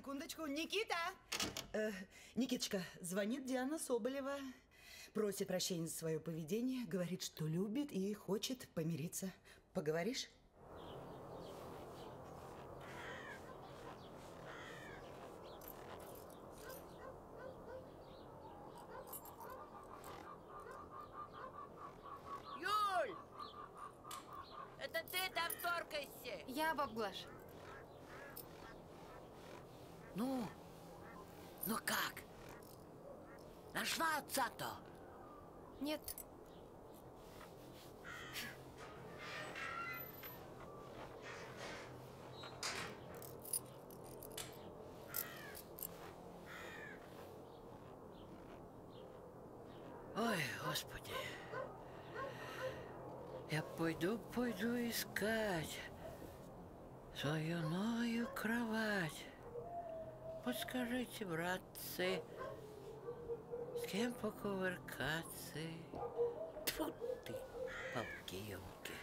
Speaker 3: секундочку. Никита! Никиточка, звонит Диана Соболева. Просит прощения за свое поведение. Говорит, что любит и хочет помириться. Поговоришь?
Speaker 4: Юль! Это ты там торкайся?
Speaker 7: Я, баб Глаш.
Speaker 4: Ну как? Нашла отца-то?
Speaker 7: Нет.
Speaker 4: Ой, Господи. Я пойду искать свою новую кровать. Подскажите, братцы, с кем покувыркаться? Тьфу ты, палки-елки.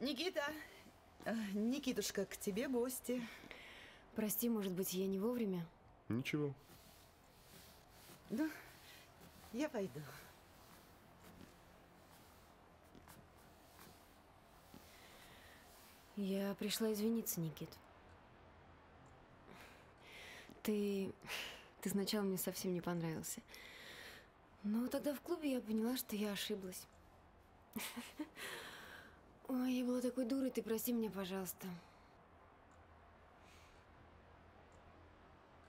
Speaker 3: Никита! Никитушка, к тебе гости.
Speaker 11: Прости, может быть, я не вовремя?
Speaker 2: Ничего.
Speaker 3: Ну, я пойду.
Speaker 11: Я пришла извиниться, Никит. Ты сначала мне совсем не понравился. Но тогда в клубе я поняла, что я ошиблась. Ой, я была такой дурой, ты прости меня, пожалуйста.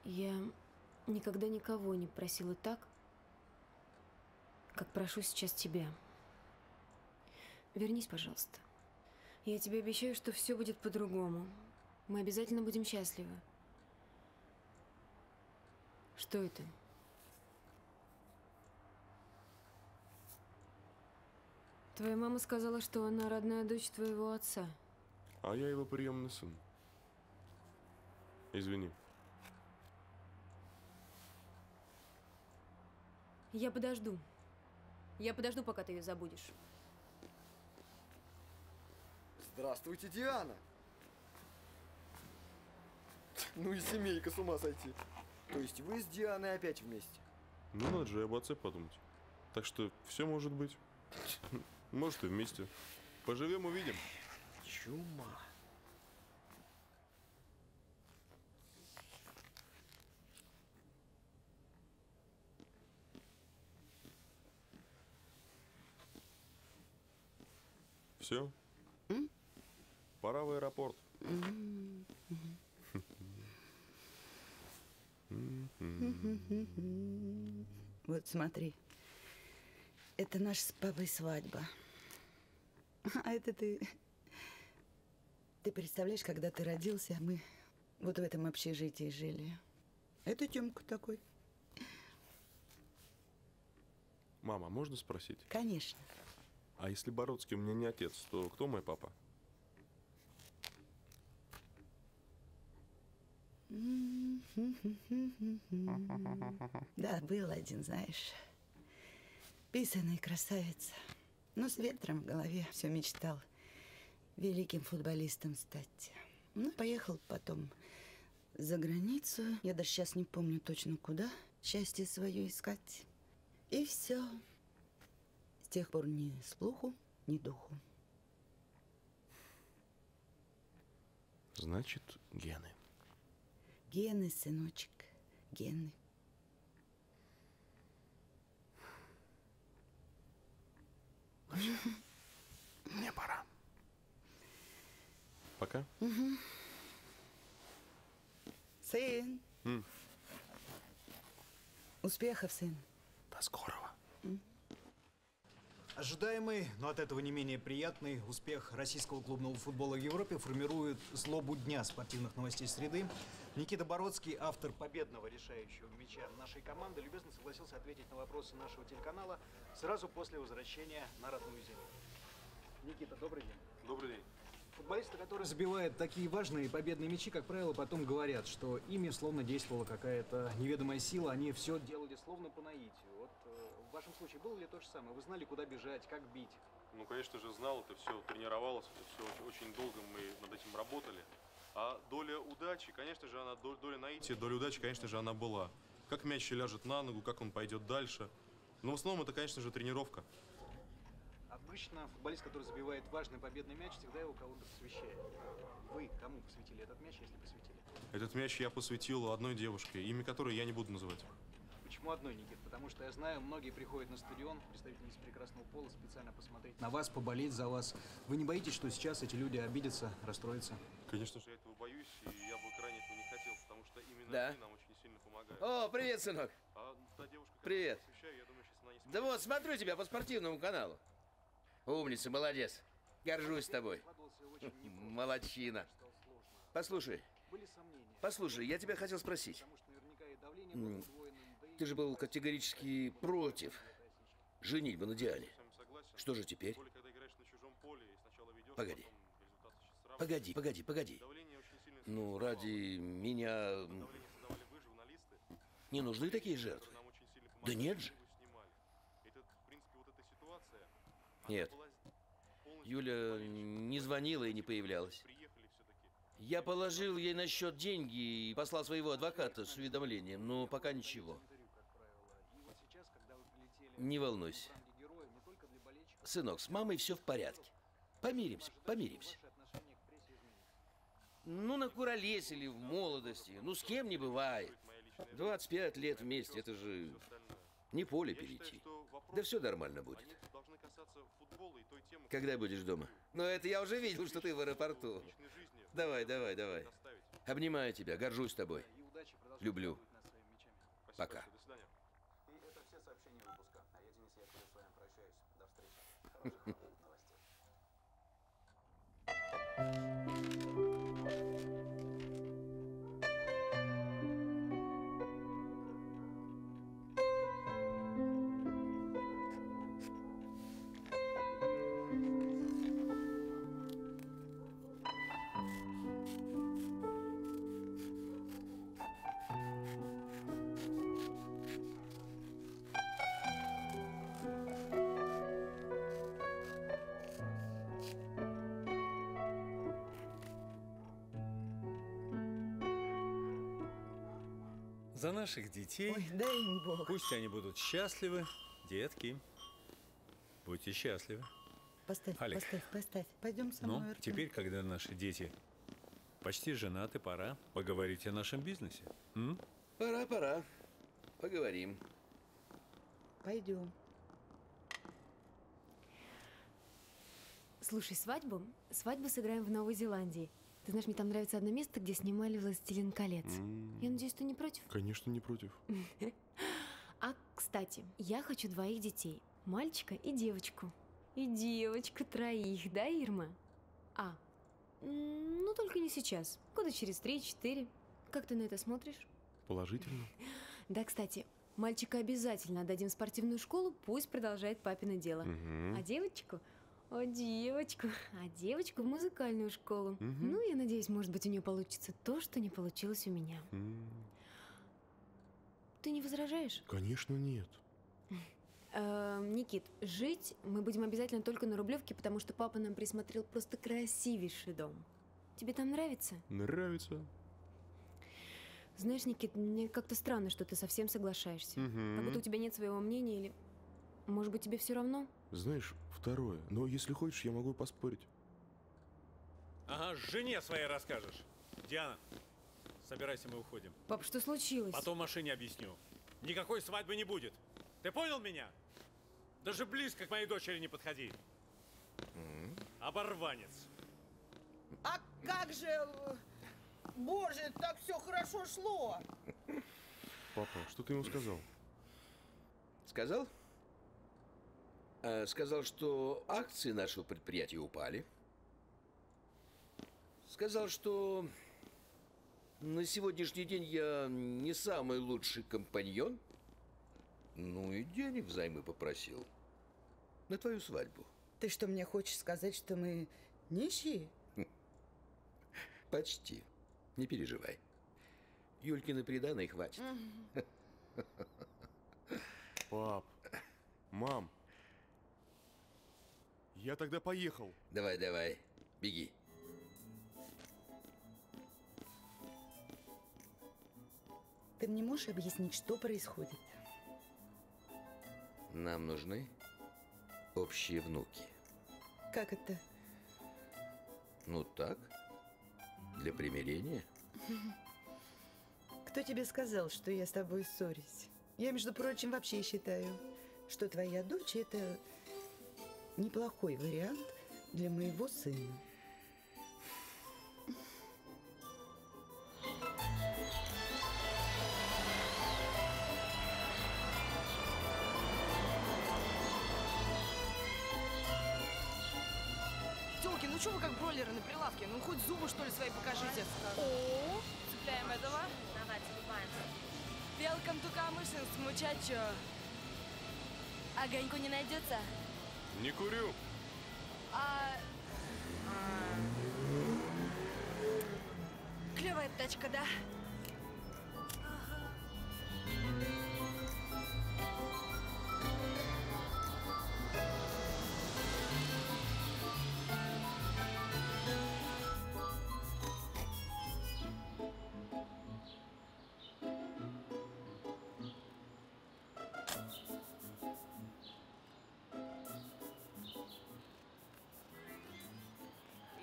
Speaker 11: Я никогда никого не просила так, как прошу сейчас тебя. Вернись, пожалуйста. Я тебе обещаю, что все будет по-другому. Мы обязательно будем счастливы. Что это? Твоя мама сказала, что она родная дочь твоего отца.
Speaker 2: А я его приемный сын. Извини.
Speaker 11: Я подожду. Я подожду, пока ты ее забудешь.
Speaker 5: Здравствуйте, Диана. Ну и семейка, с ума сойти. То есть вы с Дианой опять вместе?
Speaker 2: Ну надо же об отце подумать. Так что все может быть. Может и вместе. Поживем, увидим.
Speaker 4: Чума.
Speaker 2: Все? Пора в аэропорт.
Speaker 3: Вот смотри. Это наша с папой свадьба. А это ты... Ты представляешь, когда ты родился, мы вот в этом общежитии жили. Это Тёмка такой.
Speaker 2: Мама, можно спросить?
Speaker 3: Конечно.
Speaker 2: А если Бородский у меня не отец, то кто мой папа?
Speaker 3: Да, был один, знаешь. Писаный красавец. Но с ветром в голове все мечтал великим футболистом стать. Ну, поехал потом за границу. Я даже сейчас не помню точно куда. Счастье свое искать. И все. С тех пор ни слуху, ни духу.
Speaker 2: Значит, гены.
Speaker 3: Гены, сыночек, гены.
Speaker 2: Мне пора. Пока.
Speaker 3: Угу. Сын. Успехов, сын.
Speaker 2: До скорого.
Speaker 13: Ожидаемый, но от этого не менее приятный успех российского клубного футбола в Европе формирует злобу дня спортивных новостей среды. Никита Бородский, автор победного решающего мяча нашей команды, любезно согласился ответить на вопросы нашего телеканала сразу после возвращения на родную землю. Никита, добрый день.
Speaker 2: Добрый день.
Speaker 13: Футболисты, которые забивают такие важные победные мячи, как правило, потом говорят, что ими словно действовала какая-то неведомая сила, они все делали словно по наитию. Вот в вашем случае было ли то же самое? Вы знали, куда бежать, как бить?
Speaker 2: Ну, конечно же, знал, это все тренировалось, это все очень долго мы над этим работали. А доля удачи, конечно же, доля наития, доля удачи, конечно же, она была. Как мяч ляжет на ногу, как он пойдет дальше. Но в основном это, конечно же, тренировка.
Speaker 13: Обычно футболист, который забивает важный победный мяч, всегда его кого-то посвящает. Вы кому посвятили этот мяч, если посвятили?
Speaker 2: Этот мяч я посвятил одной девушке, имя которой я не буду называть.
Speaker 13: Почему одной, Никит? Потому что я знаю, многие приходят на стадион, представительницы прекрасного пола, специально посмотреть на вас, поболеть за вас. Вы не боитесь, что сейчас эти люди обидятся, расстроятся?
Speaker 2: Конечно же, я этого боюсь, и я бы крайне этого не хотел, потому что именно
Speaker 1: Да.
Speaker 2: они нам очень сильно помогают.
Speaker 1: О, привет, сынок.
Speaker 2: А та девушка,
Speaker 1: Привет.
Speaker 2: которую я посвящаю, я думаю, сейчас она не сможет.
Speaker 1: Да вот, смотрю тебя по спортивному каналу. Умница, молодец. Горжусь тобой. Молодчина. Послушай, я тебя хотел спросить. Ты же был категорически против женитьбы на Диане. Что же теперь? Погоди. Ну, ради меня не нужны такие жертвы. Да нет же. Нет. Юля не звонила и не появлялась. Я положил ей на счет деньги и послал своего адвоката с уведомлением, но пока ничего. Не волнуйся. Сынок, с мамой все в порядке. Помиримся. Ну, накуролесили в молодости. Ну, с кем не бывает. 25 лет вместе, это же не поле перейти. Да все нормально будет. Когда будешь дома? Ну, это я уже видел, что ты в аэропорту. Давай. Обнимаю тебя, горжусь тобой. Люблю. Пока.
Speaker 13: И это все сообщения выпуска. А я, Денис Яковлев, с вами прощаюсь. До встречи. Хороших новостей.
Speaker 12: За наших детей.
Speaker 3: Ой, дай им Бог.
Speaker 12: Пусть они будут счастливы. Детки, будьте счастливы.
Speaker 3: Поставь. Пойдем со
Speaker 12: Ну,
Speaker 3: мной, Артем.
Speaker 12: теперь, когда наши дети почти женаты, пора поговорить о нашем бизнесе. М?
Speaker 1: Пора. Поговорим.
Speaker 3: Пойдем.
Speaker 11: Слушай, свадьбу сыграем в Новой Зеландии. Ты знаешь, мне там нравится одно место, где снимали «Властелин колец». Я надеюсь, ты не против?
Speaker 2: Конечно, не против.
Speaker 11: А, кстати, я хочу 2 детей. Мальчика и девочку. И девочку 3, да, Ирма? Ну только не сейчас. Года через 3-4. Как ты на это смотришь?
Speaker 2: Положительно.
Speaker 11: Да, кстати, мальчика обязательно отдадим в спортивную школу, пусть продолжает папино дело. А девочку в музыкальную школу. Ну, я надеюсь, может быть, у нее получится то, что не получилось у меня. Ты не возражаешь?
Speaker 2: Конечно, нет.
Speaker 11: Никит, жить мы будем обязательно только на Рублевке, потому что папа нам присмотрел просто красивейший дом. Тебе там нравится?
Speaker 2: Нравится.
Speaker 11: Знаешь, Никит, мне как-то странно, что ты совсем соглашаешься. Как будто у тебя нет своего мнения или... Может быть, тебе все равно?
Speaker 2: Знаешь, второе. Но если хочешь, я могу поспорить.
Speaker 12: Ага, жене своей расскажешь. Диана, собирайся, мы уходим.
Speaker 11: Пап, что случилось?
Speaker 12: Потом в машине объясню. Никакой свадьбы не будет. Ты понял меня? Даже близко к моей дочери не подходи. Оборванец.
Speaker 3: А как же... Боже, так все хорошо шло.
Speaker 2: Папа, что ты ему сказал?
Speaker 1: Сказал? Сказал, что акции нашего предприятия упали. Сказал, что на сегодняшний день я не самый лучший компаньон. Ну и денег взаймы попросил. На твою свадьбу.
Speaker 3: Ты что, мне хочешь сказать, что мы нищие?
Speaker 1: Почти. Не переживай. Юлькины приданой хватит.
Speaker 2: Пап, мам, я тогда поехал.
Speaker 1: Давай, беги.
Speaker 3: Ты мне можешь объяснить, что происходит?
Speaker 1: Нам нужны общие внуки.
Speaker 3: Как это?
Speaker 1: Ну так, для примирения.
Speaker 3: Кто тебе сказал, что я с тобой ссорюсь? Я, между прочим, вообще считаю, что твоя дочь – это неплохой вариант для моего сына.
Speaker 16: Тёлки, ну что вы как бройлеры на прилавке? Ну хоть зубы, что ли, свои покажите. О, цепляем этого.
Speaker 17: Давайте, улыбаемся.
Speaker 16: Welcome to Камышинск, мучачо.
Speaker 17: Огоньку не найдется?
Speaker 2: Не курю.
Speaker 16: Клевая тачка, да?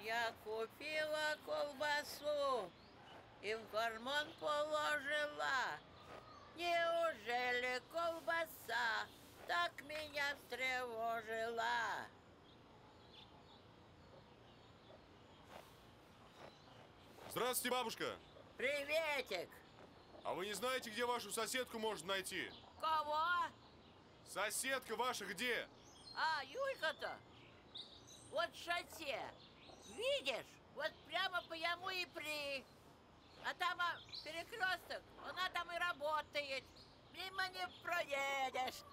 Speaker 4: Я купила колбасу и в карман положила. Неужели колбаса так меня встревожила?
Speaker 2: Здравствуйте, бабушка.
Speaker 4: Приветик.
Speaker 2: А вы не знаете, где вашу соседку можно найти?
Speaker 4: Кого?
Speaker 2: Соседка ваша где?
Speaker 4: А, Юлька-то? Вот в шосе. Видишь? Вот прямо по яму и при. А там перекресток, она там и работает. Мимо не проедешь.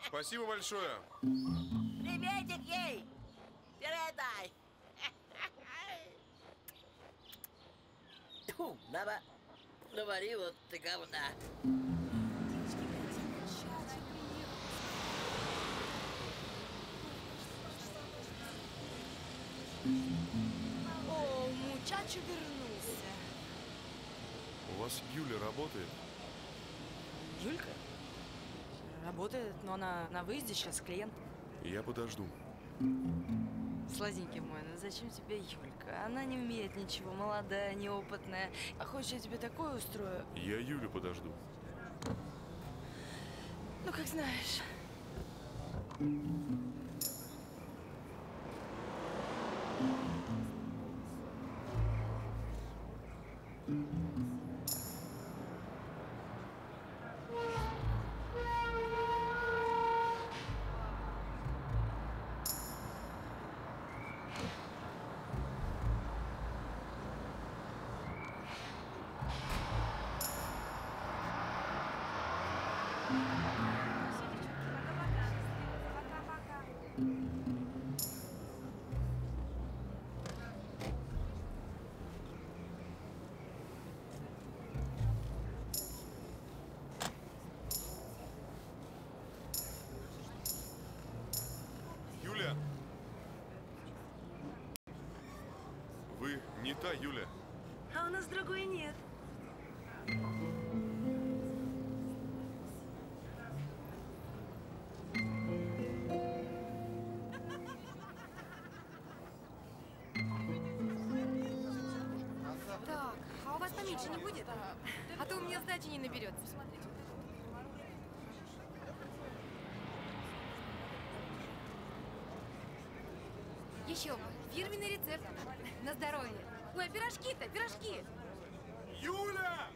Speaker 2: Спасибо большое.
Speaker 4: Приветик ей. Передай. Тьфу, наварила ты говна.
Speaker 16: О, мучачо вернулся.
Speaker 2: У вас Юля работает?
Speaker 16: Юлька? Работает, но она на выезде сейчас с клиентом.
Speaker 2: Я подожду.
Speaker 16: Сладенький мой, ну зачем тебе Юлька? Она не умеет ничего, молодая, неопытная. А хочешь, я тебе такое устрою?
Speaker 2: Я Юлю подожду.
Speaker 16: Ну, как знаешь.
Speaker 2: Юля! Вы не та Юля.
Speaker 16: А у нас другой нет.
Speaker 7: Так, а у вас поменьше не будет? А то у меня сдачи не наберется. Еще бы, фирменный рецепт. На здоровье. Ой, а пирожки-то, пирожки.
Speaker 2: Юля!